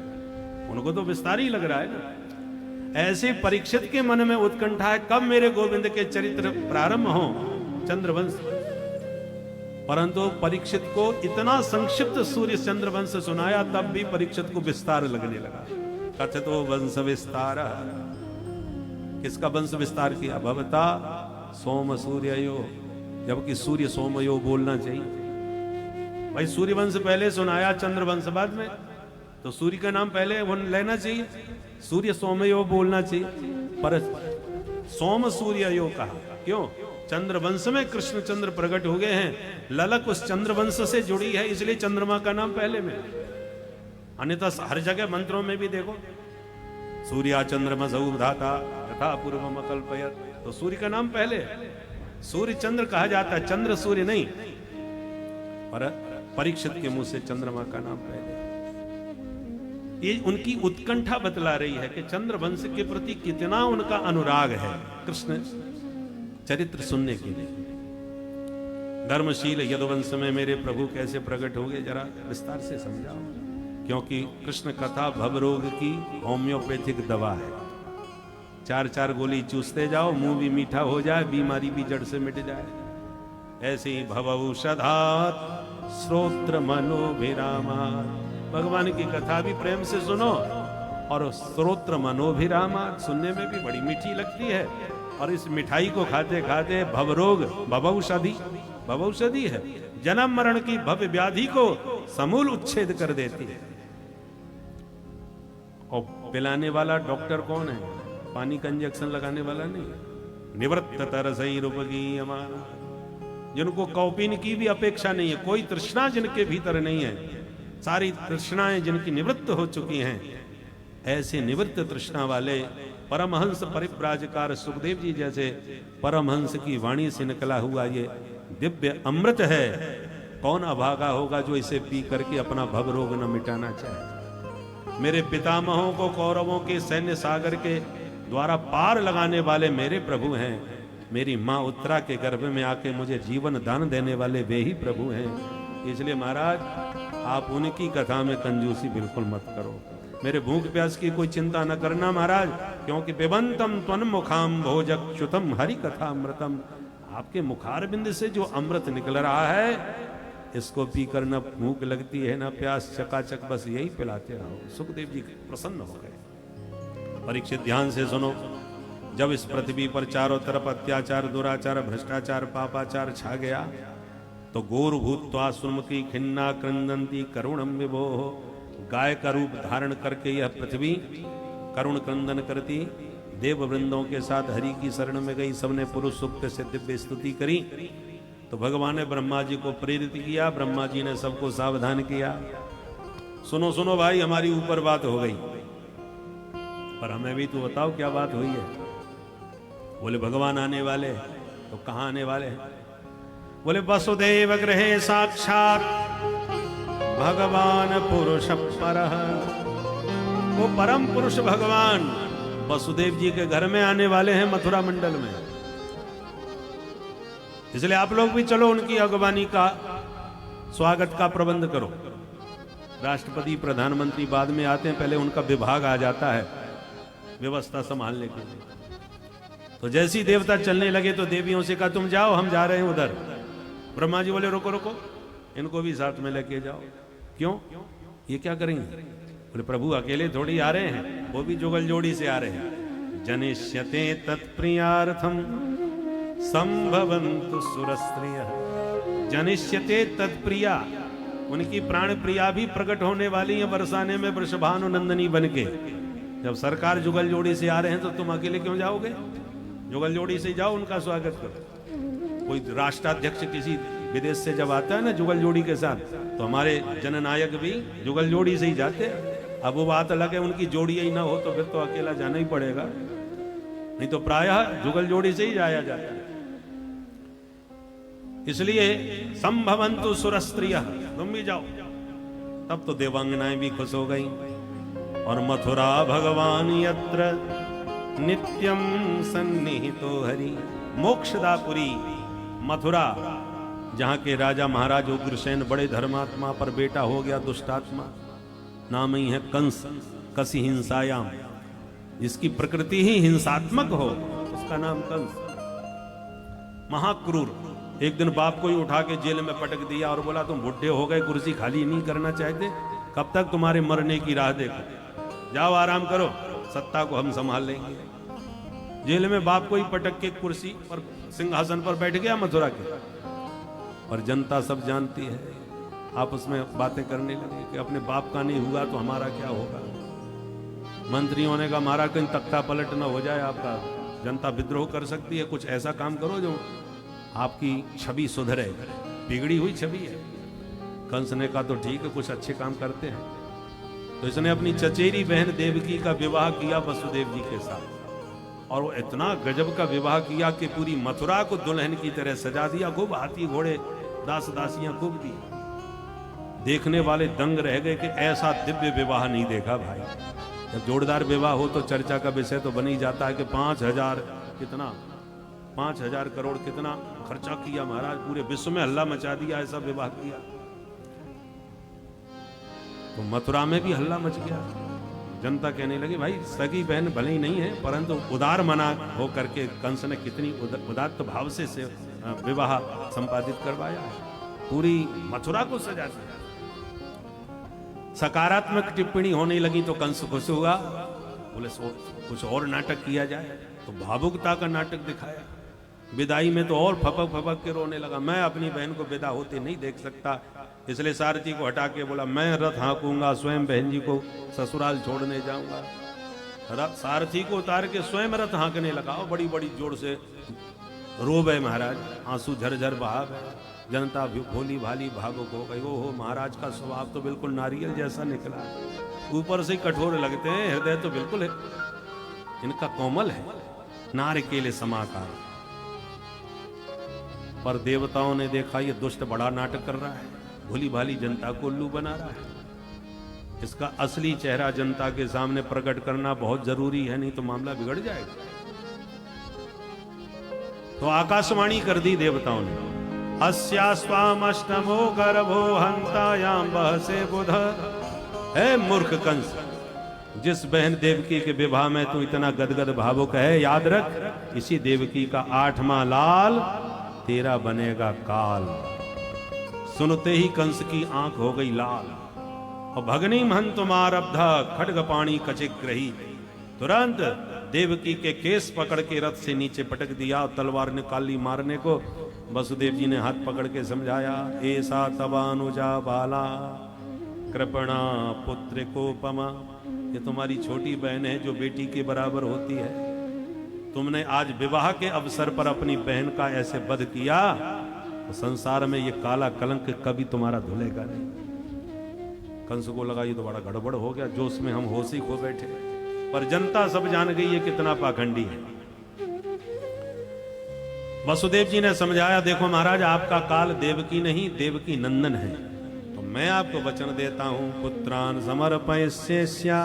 उनको तो विस्तार ही लग रहा है ना। ऐसे परीक्षित के मन में उत्कंठा है कब मेरे गोविंद के चरित्र प्रारंभ हो, चंद्रवंश। परंतु परीक्षित को इतना संक्षिप्त सूर्य चंद्रवंश सुनाया, तब भी परीक्षित को विस्तार लगने लगा। कथितो वंश विस्तार, किसका वंश विस्तार किया? भवता सोम सूर्ययो, जबकि सूर्य सोमयो बोलना चाहिए। भाई सूर्यवंश पहले सुनाया, चंद्रवंश बाद में, तो सूर्य का नाम पहले लेना चाहिए, सूर्य सोमयो बोलना चाहिए, पर सोम सूर्ययो कहा। क्यों? चंद्रवंश में कृष्णचंद्र प्रकट हो गए हैं, ललक उस चंद्रवंश से जुड़ी है, इसलिए चंद्रमा का नाम पहले में। अन्यथा हर जगह मंत्रों में भी देखो, सूर्या चंद्रमसौ धाता तथा पूर्वम अकल्पयत्, तो सूर्य का नाम पहले, सूर्य चंद्र कहा जाता है, चंद्र सूर्य नहीं। पर परीक्षित के मुंह से चंद्रमा का नाम पहले। ये उनकी उत्कंठा बतला रही है कि चंद्रवंश के प्रति कितना उनका अनुराग है कृष्ण चरित्र सुनने के लिए। धर्मशील यदुवंश में मेरे प्रभु कैसे प्रकट हो गए, जरा विस्तार से समझाओ। क्योंकि कृष्ण कथा भवरोग की होम्योपैथिक दवा है। 4-4 गोली चूसते जाओ, मुंह भी मीठा हो जाए, बीमारी भी जड़ से मिट जाए। ऐसे ही भवौषधात् श्रोत्र मनोभिरामा, भगवान की कथा भी प्रेम से सुनो, और श्रोत्र मनोभिरामा सुनने में भी बड़ी मीठी लगती है। और इस मिठाई को खाते खाते भवरोग, भवौषधि है, जन्म मरण की भव व्याधि को समूल उच्छेद कर देती है। और पिलाने वाला डॉक्टर कौन है? पानी का इंजेक्शन लगाने वाला नहीं, निवृत्त तरसई रूपगीयमा, जिनको कौपीन की भी अपेक्षा नहीं है, कोई तृष्णा जिनके भीतर नहीं है, सारी तृष्णाएं जिनकी निवृत्त हो चुकी हैं, ऐसे निवृत्त तृष्णा वाले परमहंस परिव्राजकार सुखदेव जी जैसे परमहंस की वाणी से निकला हुआ ये दिव्य अमृत है। कौन अभागा होगा जो इसे पी करके अपना भवरोग न मिटाना चाहे। मेरे पितामहों को कौरवों के सैन्य सागर के द्वारा पार लगाने वाले मेरे प्रभु हैं। मेरी माँ उत्तरा के गर्भ में आके मुझे जीवन दान देने वाले वे ही प्रभु हैं। इसलिए महाराज आप उनकी कथा में कंजूसी बिल्कुल मत करो। मेरे भूख प्यास की कोई चिंता न करना महाराज, क्योंकि पिबंतम त्वन्मुखाम भोजक्षुतम हरि कथा अमृतम, आपके मुखारबिंद से जो अमृत निकल रहा है, इसको पीकर न भूख लगती है न प्यास, चकाचक बस यही पिलाते रहो। सुखदेव जी प्रसन्न हो गए। परीक्षित ध्यान से सुनो। जब इस पृथ्वी पर चारों तरफ अत्याचार, दुराचार, भ्रष्टाचार, पापाचार छा गया, तो गौर भूत्वा सुनमुखी खिन्ना क्रंदंती करुणम विभो, गाय का रूप धारण करके यह पृथ्वी करुण क्रंदन करती, देव वृंदों के साथ हरि की शरण में गई। सबने पुरुष सूक्त से दिव्य स्तुति करी। तो भगवान ने ब्रह्मा जी को प्रेरित किया। ब्रह्मा जी ने सबको सावधान किया, सुनो सुनो भाई, हमारी ऊपर बात हो गई, पर हमें भी तो बताओ क्या बात हुई है। बोले भगवान आने वाले। तो कहाँ आने वाले हैं? बोले वसुदेव गृहे साक्षात भगवान पुरुष परः, वो परम पुरुष भगवान वसुदेव जी के घर में आने वाले हैं मथुरा मंडल में। इसलिए आप लोग भी चलो, उनकी अगवानी का स्वागत का प्रबंध करो। राष्ट्रपति प्रधानमंत्री बाद में आते हैं, पहले उनका विभाग आ जाता है व्यवस्था संभालने के लिए। तो जैसे ही देवता चलने लगे तो देवियों से कहा तुम जाओ, हम जा रहे हैं उधर। ब्रह्मा जी बोले रुको रुको, इनको भी साथ में लेके जाओ। क्यों? ये क्या करेंगे? बोले प्रभु अकेले थोड़ी आ रहे हैं, वो भी जुगल जोड़ी से आ रहे हैं। जनिष्यते तत्प्रियार्थम संभवन्तु सुरस्त्रियः। जनिष्यते तत्प्रिया, उनकी प्राण प्रिया भी प्रकट होने वाली है बरसाने में वृषभानुनंदनी बनके। जब सरकार जुगल जोड़ी से आ रहे हैं तो तुम अकेले क्यों जाओगे? जुगल जोड़ी से जाओ, उनका स्वागत करो। कोई राष्ट्राध्यक्ष किसी विदेश से जब आता है ना जुगल जोड़ी के साथ, तो हमारे जननायक भी जुगल जोड़ी से ही जाते हैं। अब वो बात अलग है उनकी जोड़ी ही ना हो तो फिर तो अकेला जाना ही पड़ेगा, नहीं तो प्रायः जुगल जोड़ी से ही जाया जाता है। इसलिए संभवन्तु सुरस्त्रियः, तुम भी जाओ। तब तो देवांगनाएं भी खुश हो गई। और मथुरा भगवान यत्र नित्यम सन्निहितो हरि, मोक्षदापुरी मथुरा, जहां के राजा महाराज उग्रसेन बड़े धर्मात्मा पर बेटा हो गया दुष्टात्मा, नाम ही है कंस। कसी हिंसायाम, जिसकी प्रकृति ही हिंसात्मक हो उसका नाम कंस। महाक्रूर। एक दिन बाप को ही उठा के जेल में पटक दिया और बोला तुम बुढ़े हो गए, कुर्सी खाली नहीं करना चाहते, कब तक तुम्हारे मरने की राह देखो, जाओ आराम करो, सत्ता को हम संभाल लेंगे। जेल में बाप को ही पटक के कुर्सी पर सिंहासन पर बैठ गया मथुरा के। और जनता सब जानती है, आपस में बातें करने लगे कि अपने बाप का नहीं हुआ तो हमारा क्या होगा। मंत्रियों ने कहा हमारा कहीं तख्ता पलट न हो जाए आपका, जनता विद्रोह कर सकती है, कुछ ऐसा काम करो जो आपकी छवि सुधरे, बिगड़ी हुई छवि है। कंस ने कहा तो ठीक है, कुछ अच्छे काम करते हैं। तो इसने अपनी चचेरी बहन देवकी का विवाह किया वसुदेव जी के साथ, और वो इतना गजब का विवाह किया कि पूरी मथुरा को दुल्हन की तरह सजा दिया। खूब हाथी घोड़े दास दासियां खूब दी। देखने वाले दंग रह गए कि ऐसा दिव्य विवाह नहीं देखा भाई। जब जोरदार विवाह हो तो चर्चा का विषय तो बन ही जाता है कि 5,000 कितना 5,000 करोड़ कितना खर्चा किया महाराज, पूरे विश्व में हल्ला मचा दिया, ऐसा विवाह किया। तो मथुरा में भी हल्ला मच गया। जनता कहने लगी भाई सगी बहन भले ही नहीं है, परंतु उदार मना हो करके कंस ने कितनी उदात्त भाव से विवाह संपादित करवाया है, पूरी मथुरा को सजा दिया। सकारात्मक टिप्पणी होने लगी तो कंस खुश हुआ, बोले कुछ और नाटक किया जाए। तो भावुकता का नाटक दिखाया। विदाई में तो और फपक फपक के रोने लगा, मैं अपनी बहन को विदा होते नहीं देख सकता, इसलिए सारथी को हटा के बोला मैं रथ हाँकूंगा, स्वयं बहन जी को ससुराल छोड़ने जाऊंगा। सारथी को उतार के स्वयं रथ हाँकने लगा, बड़ी बड़ी जोर से रोब है महाराज, आंसू झरझर बहाव है। जनता भोली भाली भावुक हो गई। ओहो महाराज का स्वभाव तो बिल्कुल नारियल जैसा निकला, ऊपर से कठोर लगते हैं, हृदय तो बिल्कुल है इनका कोमल है, नारिकेल समाकार। पर देवताओं ने देखा ये दुष्ट बड़ा नाटक कर रहा है, भोली भाली जनता को उल्लू बना रहा है। इसका असली चेहरा जनता के सामने प्रकट करना बहुत जरूरी है, नहीं तो मामला बिगड़ जाएगा। तो आकाशवाणी कर दी देवताओं ने, अस्यास्वामष्टमो गर्भो हंतायाम बहसे बुध। है मूर्ख कंस, जिस बहन देवकी के विवाह में तू इतना गदगद भावुक है, याद रख इसी देवकी का 8वां लाल तेरा बनेगा काल। सुनते ही कंस की आंख हो गई लाल। और भगनी महंतुमारब्ध खड्ग पाणी कचिग्रही, तुरंत देवकी के केस पकड़ के रथ से नीचे पटक दिया, तलवार निकाल ली मारने को। वसुदेव जी ने हाथ पकड़ के समझाया, ऐसा तवानुजा बाला कृपणा पुत्र कोपमा, ये तुम्हारी छोटी बहन है जो बेटी के बराबर होती है। तुमने आज विवाह के अवसर पर अपनी बहन का ऐसे वध किया तो संसार में ये काला कलंक कभी तुम्हारा धुलेगा नहीं। कंस को लगा ये तो बड़ा गड़बड़ हो गया, जोश में हम होश ही खो बैठे। पर जनता सब जान गई है कितना पाखंडी है। वसुदेव जी ने समझाया, देखो महाराज आपका काल देवकी नहीं देवकी नंदन है, तो मैं आपको वचन देता हूं, पुत्रान समर्पयस्या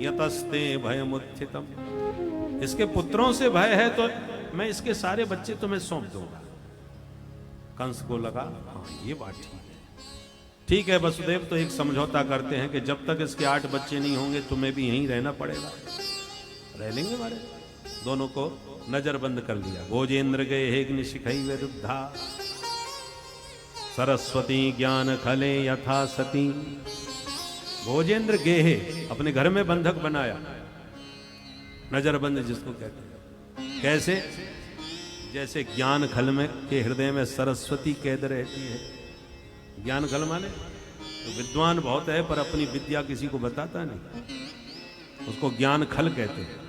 यतस्ते भयमुत्थितम। इसके पुत्रों से भय है तो मैं इसके सारे बच्चे तुम्हें सौंप दूंगा। कंस को लगा हाँ ये बात ठीक है वसुदेव, तो एक समझौता करते हैं कि जब तक इसके 8 बच्चे नहीं होंगे तुम्हें भी यहीं रहना पड़ेगा। रह लेंगे हमारे। दोनों को नजरबंद कर लिया। भोजेंद्र गए हेग्नि शिखई विरुद्धा, सरस्वती ज्ञान खले यथा सती। भोजेंद्र गेहे, अपने घर में बंधक बनाया, नजरबंद जिसको कहते हैं। कैसे? जैसे ज्ञान खल में के हृदय में सरस्वती कैद रहती है। ज्ञान खल माने तो विद्वान बहुत है पर अपनी विद्या किसी को बताता नहीं, उसको ज्ञान खल कहते हैं।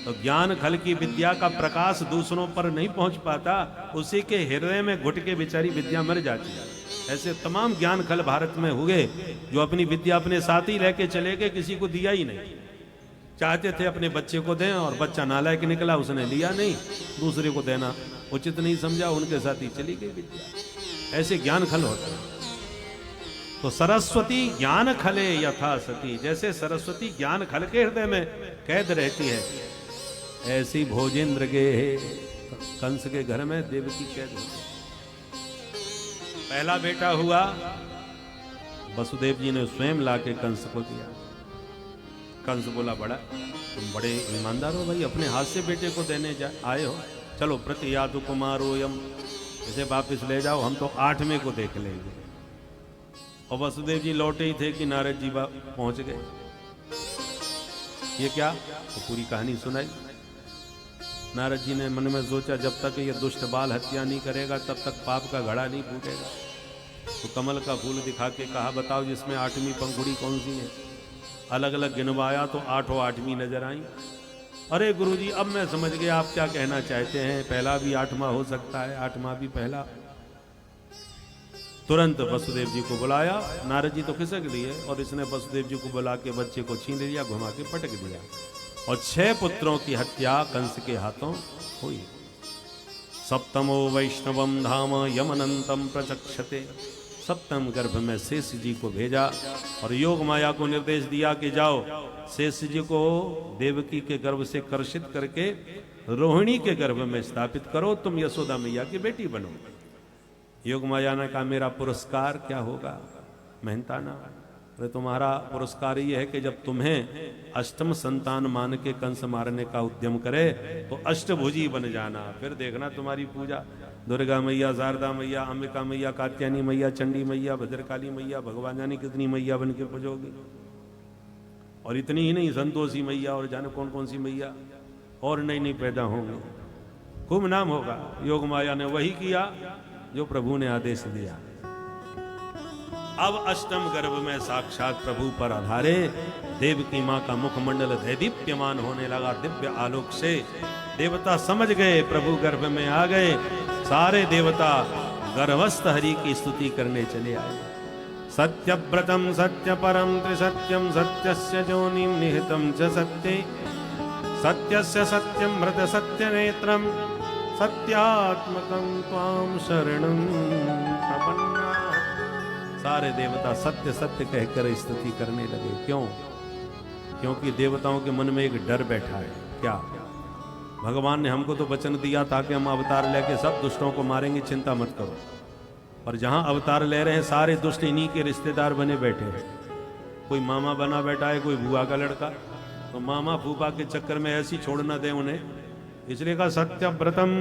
तो ज्ञान खल की विद्या का प्रकाश दूसरों पर नहीं पहुंच पाता, उसी के हृदय में घुट के बेचारी विद्या मर जाती है। ऐसे तमाम ज्ञान खल भारत में हुए जो अपनी विद्या अपने साथ ही लेके चले गए, किसी को दिया ही नहीं। चाहते थे अपने बच्चे को दें और बच्चा नालायक निकला, उसने लिया नहीं, दूसरे को देना उचित नहीं समझा, उनके साथ ही चली गई विद्या। ऐसे ज्ञान खल होते हैं। तो सरस्वती ज्ञान खले यथा सती, जैसे सरस्वती ज्ञान खल के हृदय में कैद रहती है, ऐसी भोजेंद्र के कंस के घर में देवकी कैद होती। पहला बेटा हुआ, वसुदेव जी ने स्वयं लाके कंस को दिया। कंस बोला, बड़ा तुम बड़े ईमानदार हो भाई, अपने हाथ से बेटे को देने आए हो, चलो प्रति यादु कुमारो यम, इसे वापिस ले जाओ, हम तो 8वें को देख लेंगे। और वसुदेव जी लौटे ही थे कि नारद जी पहुंच गए। ये क्या? तो पूरी कहानी सुनाई। नारद जी ने मन में सोचा, जब तक ये दुष्ट बाल हत्या नहीं करेगा तब तक पाप का घड़ा नहीं फूटेगा। तो कमल का फूल दिखा के कहा, बताओ जिसमें 8वीं पंखुड़ी कौन सी है? अलग अलग गिनवाया तो 8वीं नजर आई। अरे गुरुजी, अब मैं समझ गया आप क्या कहना चाहते हैं, पहला भी 8वां हो सकता है, 8वां भी पहला। तुरंत वसुदेव जी को बुलाया। नारद जी तो खिसक लिए और इसने वसुदेव जी को बुला के बच्चे को छीन लिया, घुमा के पटक दिया और 6 पुत्रों की हत्या कंस के हाथों हुई। सप्तमो वैष्णवम धाम यमनंतम प्रचक्षते, 7वें गर्भ में शेष जी को भेजा और योग माया को निर्देश दिया कि जाओ शेष जी को देवकी के गर्भ से कर्षित करके रोहिणी के गर्भ में स्थापित करो, तुम यशोदा मैया की बेटी बनो। योग माया ने कहा, मेरा पुरस्कार क्या होगा? मेहनताना, अरे तुम्हारा पुरस्कार ये है कि जब तुम्हें 8म संतान मान के कंस मारने का उद्यम करे तो अष्टभुजी बन जाना, फिर देखना तुम्हारी पूजा दुर्गा मैया, शारदा मैया, अंबिका मैया, कात्यायनी मैया, चंडी मैया, भद्रकाली मैया, भगवान जाने कितनी मैया बन के पूजोगी। और इतनी ही नहीं, संतोषी मैया और जाने कौन कौन सी मैया और नई नई पैदा होंगी, खूब नाम होगा। योग माया ने वही किया जो प्रभु ने आदेश दिया। अब 8म गर्भ में साक्षात प्रभु पर आधारे देवकी मां का मुखमंडल दैदीप्यमान होने लगा दिव्य आलोक से। देवता समझ गए प्रभु गर्भ में आ गए। सारे देवता गर्भस्थ हरि की स्तुति करने चले आए। सत्यव्रतम सत्य परम त्रिसत्यम सत्यस्य जोनिम निहितम च सत्ये सत्यस्य सत्यम मृत सत्य नेत्रम सत्यात्मकं त्वां शरणं प्रपन्ना। सारे देवता सत्य सत्य कहकर स्तुति करने लगे। क्यों? क्योंकि देवताओं के मन में एक डर बैठा है। क्या? भगवान ने हमको तो वचन दिया था कि हम अवतार लेके सब दुष्टों को मारेंगे, चिंता मत करो। और जहां अवतार ले रहे हैं सारे दुष्ट इन्हीं के रिश्तेदार बने बैठे हैं। कोई मामा बना बैठा है, कोई बुआ का लड़का, तो मामा फूफा के चक्कर में ऐसी छोड़ ना दे उन्हें। इसलिए कहा सत्य व्रतम,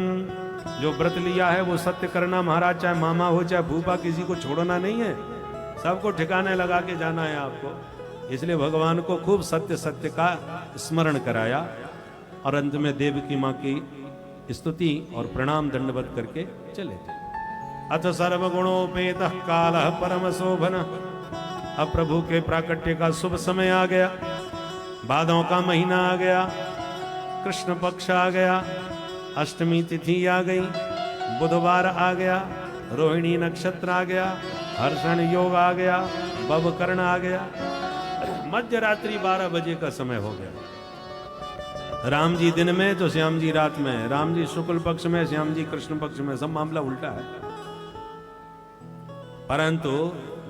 जो व्रत लिया है वो सत्य करना महाराज, चाहे मामा हो चाहे फूफा, किसी को छोड़ना नहीं है, सबको ठिकाने लगा के जाना है आपको। इसलिए भगवान को खूब सत्य सत्य का स्मरण कराया और अंत में देवकी मां की स्तुति और प्रणाम दंडवत करके चले थे। अथ सर्वगुणोपेत काल परम शोभन। अब प्रभु के प्राकट्य का शुभ समय आ गया, भादों का महीना आ गया, कृष्ण पक्ष आ गया, अष्टमी तिथि आ गई, बुधवार आ गया, रोहिणी नक्षत्र आ गया, हर्षण योग आ गया, बवकर्ण आ गया। मध्य रात्रि 12 बजे का समय हो गया। राम जी दिन में तो श्याम जी रात में, राम जी शुक्ल पक्ष में, श्याम जी कृष्ण पक्ष में, सब मामला उल्टा है। परंतु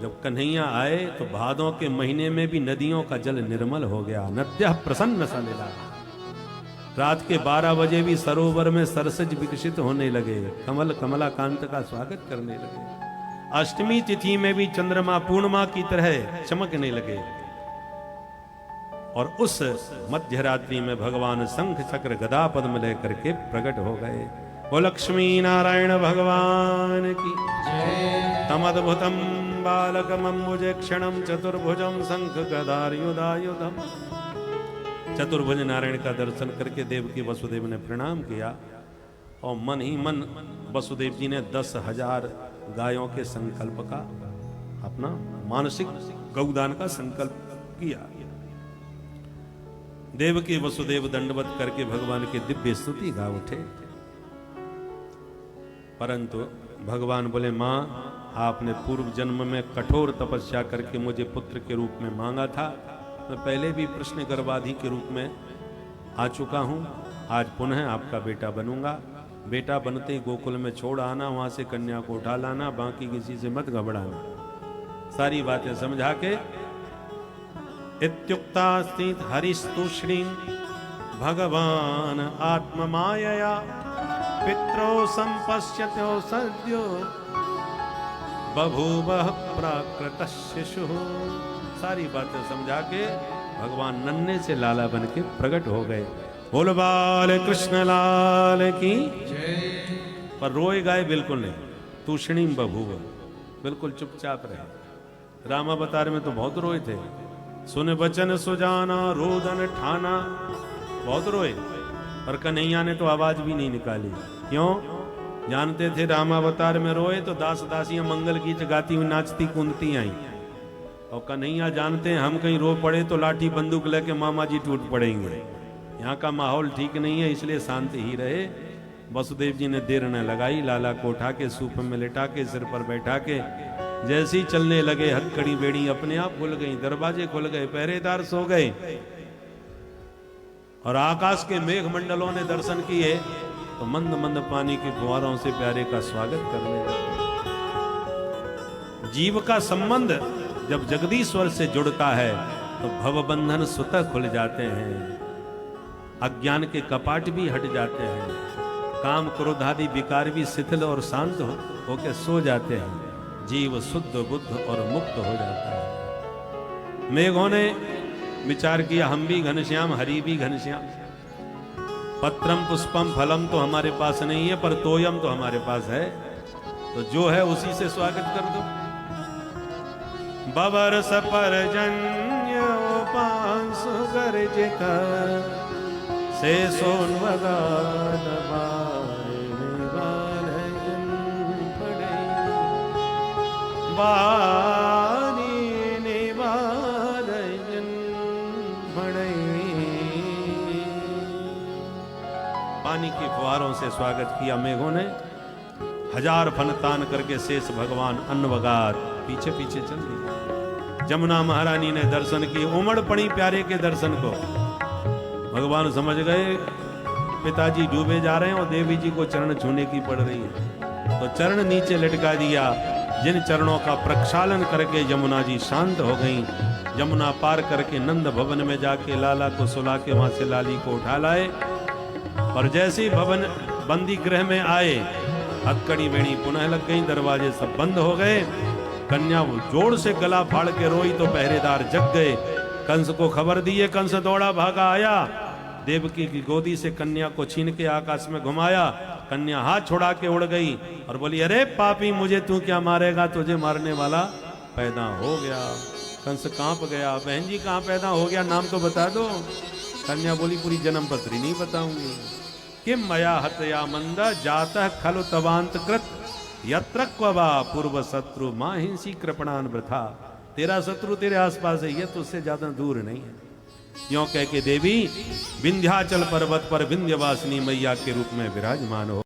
जब कन्हैया आए तो भादों के महीने में भी नदियों का जल निर्मल हो गया। नद्यः प्रसन्न सलिला। रात के 12 बजे भी सरोवर में सरसज विकसित होने लगे, कमल कमलाकांत का स्वागत करने लगे। अष्टमी तिथि में भी चंद्रमा पूर्णिमा की तरह चमकने लगे। और उस मध्य रात्रि में भगवान शंख चक्र गदा पद्म लेकर के प्रकट हो गए। ओ लक्ष्मी नारायण भगवान की तमद्भुतम बालकमम्बुजे क्षणम चतुर्भुजम शंख गदायुधायुधम। चतुर्भुज नारायण का दर्शन करके देवकी वसुदेव ने प्रणाम किया और मन ही मन वसुदेव जी ने 10,000 गायों के संकल्प का अपना मानसिक गौदान का संकल्प किया। देवकी वसुदेव दंडवत करके भगवान की दिव्य स्तुति गा उठे, परंतु भगवान बोले, मां आपने पूर्व जन्म में कठोर तपस्या करके मुझे पुत्र के रूप में मांगा था, मैं पहले भी कृष्ण गर्भाधि के रूप में आ चुका हूं, आज पुनः आपका बेटा बनूंगा। बेटा बनते ही गोकुल में छोड़ आना, वहां से कन्या को उठा लाना, बाकी किसी से मत घबराना। सारी बातें समझा के इत्युक्ता स्थित हरिस्तुष्णी भगवान आत्ममायया पित्रो संपश्यतो सद्यो बभूवः प्राकृत शिशु। सारी बातें समझा के भगवान नन्हे से लाला बन के प्रकट हो गए। बोल बाल कृष्ण लाल की। पर रोए गाए बिल्कुल नहीं, तूषणी बभूव, बिल्कुल चुपचाप रहे। रामावतार में तो बहुत रोए थे, सुन वचन सुजाना रोदन ठाना, बहुत रोए, पर कन्हैया ने तो आवाज भी नहीं निकाली। क्यों? जानते थे रामावतार में रोए तो दास दासियां मंगल गीत गाती हुई नाचती कूदती आई, और कन्हैया जानते हैं हम कहीं रो पड़े तो लाठी बंदूक लेके मामा जी टूट पड़ेंगे। यहाँ का माहौल ठीक नहीं है, इसलिए शांत ही रहे। वसुदेव जी ने देर न लगाई, लाला को उठा के सूप में लिटा के सिर पर बैठा के जैसे ही चलने लगे, हथकड़ी बेड़ी अपने आप खुल गई, दरवाजे खुल गए, पहरेदार सो गए, और आकाश के मेघ मंडलों ने दर्शन किए तो मंद मंद पानी की फुहारों से प्यारे का स्वागत करने लगे। जीव का संबंध जब जगदीश्वर से जुड़ता है तो भवबंधन स्वतः खुल जाते हैं, अज्ञान के कपाट भी हट जाते हैं, काम क्रोध आदि विकार भी शिथिल और शांत होकर सो जाते हैं, जीव शुद्ध बुद्ध और मुक्त हो जाता है। मेघों ने विचार किया, हम भी घनश्याम, हरि भी घनश्याम, पत्रम पुष्पम फलम तो हमारे पास नहीं है, पर तोयम तो हमारे पास है, तो जो है उसी से स्वागत कर दो। बबर सपर जन्य पांसु गर्जित से सोन वगान पानी की फुहारों से स्वागत किया मेघों ने। 1000 फन तान करके शेष भगवान अन्नवगात पीछे पीछे चल दिए। जमुना महारानी ने दर्शन किए, उमड़ पड़ी प्यारे के दर्शन को। भगवान समझ गए पिताजी डूबे जा रहे हैं और देवी जी को चरण छूने की पड़ रही है, तो चरण नीचे लटका दिया, जिन चरणों का प्रक्षालन करके यमुना जी शांत हो गईं। यमुना पार करके नंद भवन में जाके लाला को सुला के वहां से लाली को उठा लाए, और जैसे ही भवन बंदी गृह में आए, हथकड़ी बेड़ी पुनः लग गई, दरवाजे सब बंद हो गए। कन्या वो जोर से गला फाड़ के रोई तो पहरेदार जग गए। कंस को खबर दिए, कंस दौड़ा भागा आया, देवकी की गोदी से कन्या को छीन के आकाश में घुमाया। कन्या हाथ छुड़ा के उड़ गई और बोली, अरे पापी, मुझे तू क्या मारेगा, तुझे मारने वाला पैदा हो गया। कंस कांप गया, बहन जी कहाँ पैदा हो गया, नाम तो बता दो। कन्या बोली, पूरी जन्म पत्री नहीं बताऊंगी। किम मया हतया मंदा जातः खलु तवांत कृत यत्र क्ववा पूर्व शत्रु मां हिंसी कृपणान वृथा। तेरा शत्रु तेरे आसपास है, ये तुझसे ज्यादा दूर नहीं है। यों कह के देवी विंध्याचल पर्वत पर विंध्यवासिनी मैया के रूप में विराजमान हो